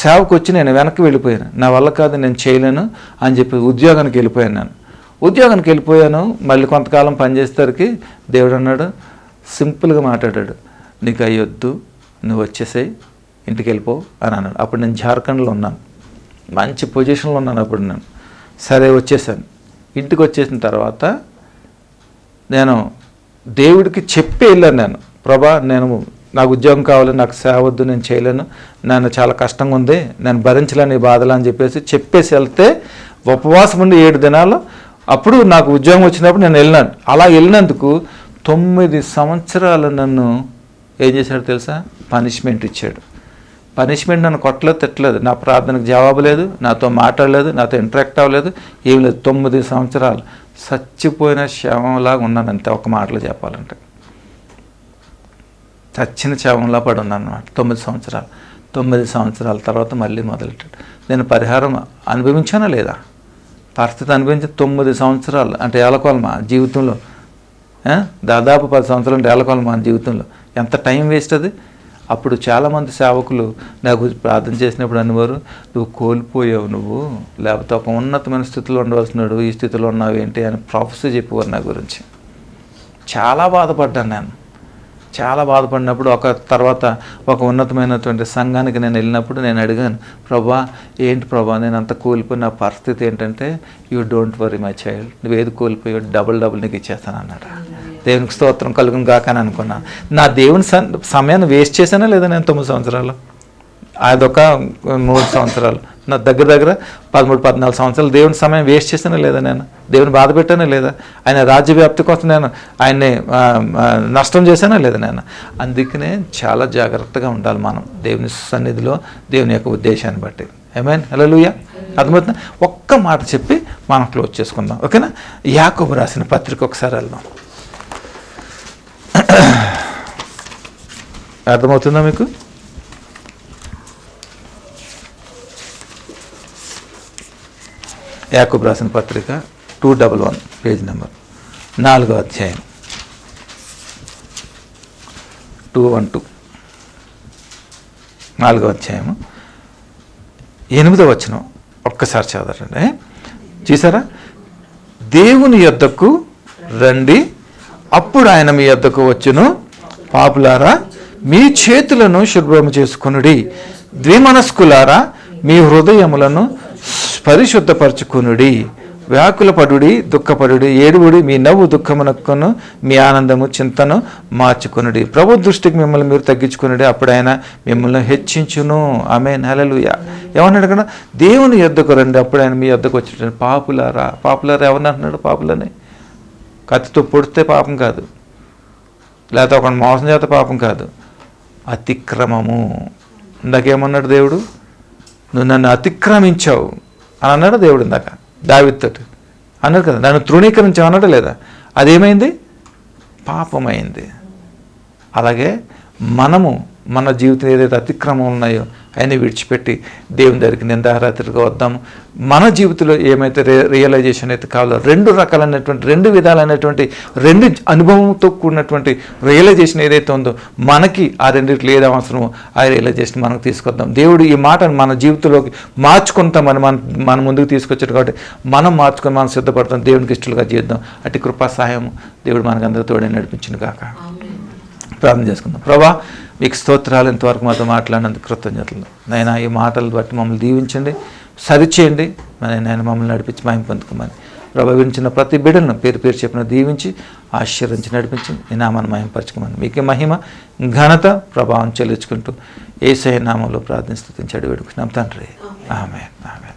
సేవకు వచ్చి నేను వెనక్కి వెళ్ళిపోయాను. నా వల్ల కాదు, నేను చేయలేను అని చెప్పి ఉద్యోగానికి వెళ్ళిపోయాను. ఉద్యోగానికి వెళ్ళిపోయాను. మళ్ళీ కొంతకాలం పనిచేసేసరికి దేవుడు అన్నాడు, సింపుల్గా మాట్లాడాడు, నీకు అయ్యొద్దు, నువ్వు వచ్చేసాయి, ఇంటికి వెళ్ళిపో అని అన్నాడు. అప్పుడు నేను జార్ఖండ్లో ఉన్నాను, మంచి పొజిషన్లో ఉన్నాను. అప్పుడు నేను సరే వచ్చేసాను. ఇంటికి వచ్చేసిన తర్వాత నేను దేవుడికి చెప్పి వెళ్ళాను. నేను ప్రభా, నాకు ఉద్యోగం కావాలి, నాకు సేవ వద్దు, నేను చేయలేను, నన్ను చాలా కష్టంగా ఉంది, నేను భరించలేని బాధలు అని చెప్పేసి వెళ్తే ఉపవాసం ఉండి 7 దినాలు అప్పుడు నాకు ఉద్యోగం వచ్చినప్పుడు నేను వెళ్ళినాను. అలా వెళ్ళినందుకు 9 సంవత్సరాలు నన్ను ఏం చేశాడు తెలుసా? పనిష్మెంట్ ఇచ్చాడు. పనిష్మెంట్ నన్ను కొట్టలేదు, తిట్టలేదు, నా ప్రార్థనకు జవాబు లేదు, నాతో మాట్లాడలేదు, నాతో ఇంటరాక్ట్ అవ్వలేదు, ఏం లేదు. 9 సంవత్సరాలు చచ్చిపోయిన శవంలాగా ఉన్నాను అంతే. ఒక మాటలో చెప్పాలంటే చచ్చిన శవంలా పడి ఉన్నాను అన్నమాట 9 సంవత్సరాలు. 9 సంవత్సరాల తర్వాత మళ్ళీ మొదలెట్టాడు. నేను పరిహారం అనుభవించానా లేదా? పరిస్థితి అనుభవించి 9 సంవత్సరాలు అంటే ఏళ్ళకోవాలి మా జీవితంలో. దాదాపు 10 సంవత్సరాలు అంటే ఏళ్ళకోవాలి మా జీవితంలో. ఎంత టైం వేస్ట్ అది. అప్పుడు చాలామంది సేవకులు నాకు ప్రార్థన చేసినప్పుడు అనేవారు, నువ్వు కోల్పోయావు, నువ్వు లేకపోతే ఒక ఉన్నతమైన స్థితిలో ఉండవలసినాడు, ఈ స్థితిలో ఉన్నావు ఏంటి అని ప్రొఫెసర్ చెప్పేవారు నా గురించి. చాలా బాధపడ్డాను నేను, చాలా బాధపడినప్పుడు ఒక ఉన్నతమైనటువంటి సంఘానికి నేను వెళ్ళినప్పుడు నేను అడిగాను, ప్రభా ఏంటి ప్రభా నేను అంత కోల్పోయిన నా పరిస్థితి ఏంటంటే, you don't worry my child, నువ్వు ఏది కోల్పోయో డబుల్ నీకు ఇచ్చేస్తాను అన్నాడు. దేవునికి స్తోత్రం కలుగును గాక అని అనుకున్నాను. నా దేవుని సమయాన్ని వేస్ట్ చేశానా లేదా నేను 9 సంవత్సరాలు, అదొక 3 సంవత్సరాలు, నా దగ్గర 13-14 సంవత్సరాలు దేవుని సమయం వేస్ట్ చేశానా లేదా, నేను దేవుని బాధ పెట్టానా లేదా, ఆయన రాజ్యవ్యాప్తి కోసం నేను ఆయన్ని నష్టం చేశానా లేదా నేను. అందుకనే చాలా జాగ్రత్తగా ఉండాలి మనం దేవుని సన్నిధిలో, దేవుని యొక్క ఉద్దేశాన్ని బట్టి. ఆమేన్, హల్లెలూయా. అర్థమవుతుందా? ఒక్క మాట చెప్పి మనం క్లోజ్ చేసుకుందాం, ఓకేనా? యాకోబు రాసిన పత్రిక ఒకసారి వెళ్దాం. అర్థమవుతుందా మీకు? యాకోబు రాసిన పత్రిక 211 పేజ్ నెంబర్ 4వ అధ్యాయం 212 4వ అధ్యాయము 8వ వచనం ఒక్కసారి చదవండి. చూసారా? దేవుని యొద్దకు రండి, అప్పుడు ఆయన మీ యొద్దకు వచ్చును. పాపులారా, మీ చేతులను శుభ్రము చేసుకొనుడి. ద్విమనస్కులారా, మీ హృదయములను పరిశుద్ధపరచుకొనుడి. వ్యాకులపడుడి, దుఃఖపడుడి, ఏడువుడి, మీ నవ్వు దుఃఖమునక్కును, మీ ఆనందము చింతను మార్చుకొనుడి. ప్రభు దృష్టికి మిమ్మల్ని మీరు తగ్గించుకొనుడి, అప్పుడు ఆయన మిమ్మల్ని హెచ్చించును. ఆమేన్, హల్లెలూయా. ఏమన్నాడు కదా? దేవుని యొద్దకు రండి, అప్పుడు ఆయన మీ యొద్దకు వచ్చి. పాపులారా ఎవరిని అంటున్నాడు? పాపులని. కత్తితో పొడితే పాపం కాదు, లేకపోతే ఒక మోసం చేత పాపం కాదు, అతిక్రమము. ఇందాకేమన్నాడు దేవుడు? నువ్వు నన్ను అతిక్రమించావు అని అన్నాడు దేవుడు ఇందాక దావీదుతో అన్నాడు కదా. నన్ను తృణీకరించావు అన్నాడు లేదా? అదేమైంది? పాపమైంది. అలాగే మనము మన జీవితంలో ఏదైతే అతిక్రమం ఉన్నాయో అవన్నీ విడిచిపెట్టి దేవుని దగ్గరికి నిందారాత్రిగా వద్దాము. మన జీవితంలో ఏమైతే రియలైజేషన్ అయితే కావాలో, 2 రకాలైనటువంటి 2 విధాలైనటువంటి 2 అనుభవంతో కూడినటువంటి రియలైజేషన్ ఏదైతే ఉందో, మనకి ఆ రెండిట్లో ఏది అవసరమో ఆ రియలైజేషన్ మనకు తీసుకొద్దాం. దేవుడు ఈ మాటను మన జీవితంలోకి మార్చుకుంటామని మన ముందుకు తీసుకొచ్చాడు. కాబట్టి మనం మార్చుకొని మనం సిద్ధపడతాం, దేవునికి ఇష్టలుగా చేద్దాం. అటు కృపా సహాయం దేవుడు మనకందరూ తోడే నడిపించును కాక. ప్రార్థన చేసుకుందాం. ప్రభా, మీకు స్తోత్రాలు, ఇంతవరకు మాతో మాట్లాడినందుకు కృతజ్ఞతలు. నాయనా, ఈ మాటలు బట్టి మమ్మల్ని దీవించండి, సరిచేయండి. నేను మమ్మల్ని నడిపించి మహిమ పొందుకోమని ప్రభా, వినిచిన ప్రతి బిడ్డలను పేరు చెప్పిన దీవించి ఆశీర్వదించి నడిపించి నీ నామాన్ని మహిమపరచుకోమని, మీకే మహిమ ఘనత ప్రభావం చెల్లించుకుంటూ యేసయ్య నామంలో ప్రార్థన స్తుతించి అడిగి వేడుకుంటున్నాం తండ్రి. ఆమేన్, ఆమేన్.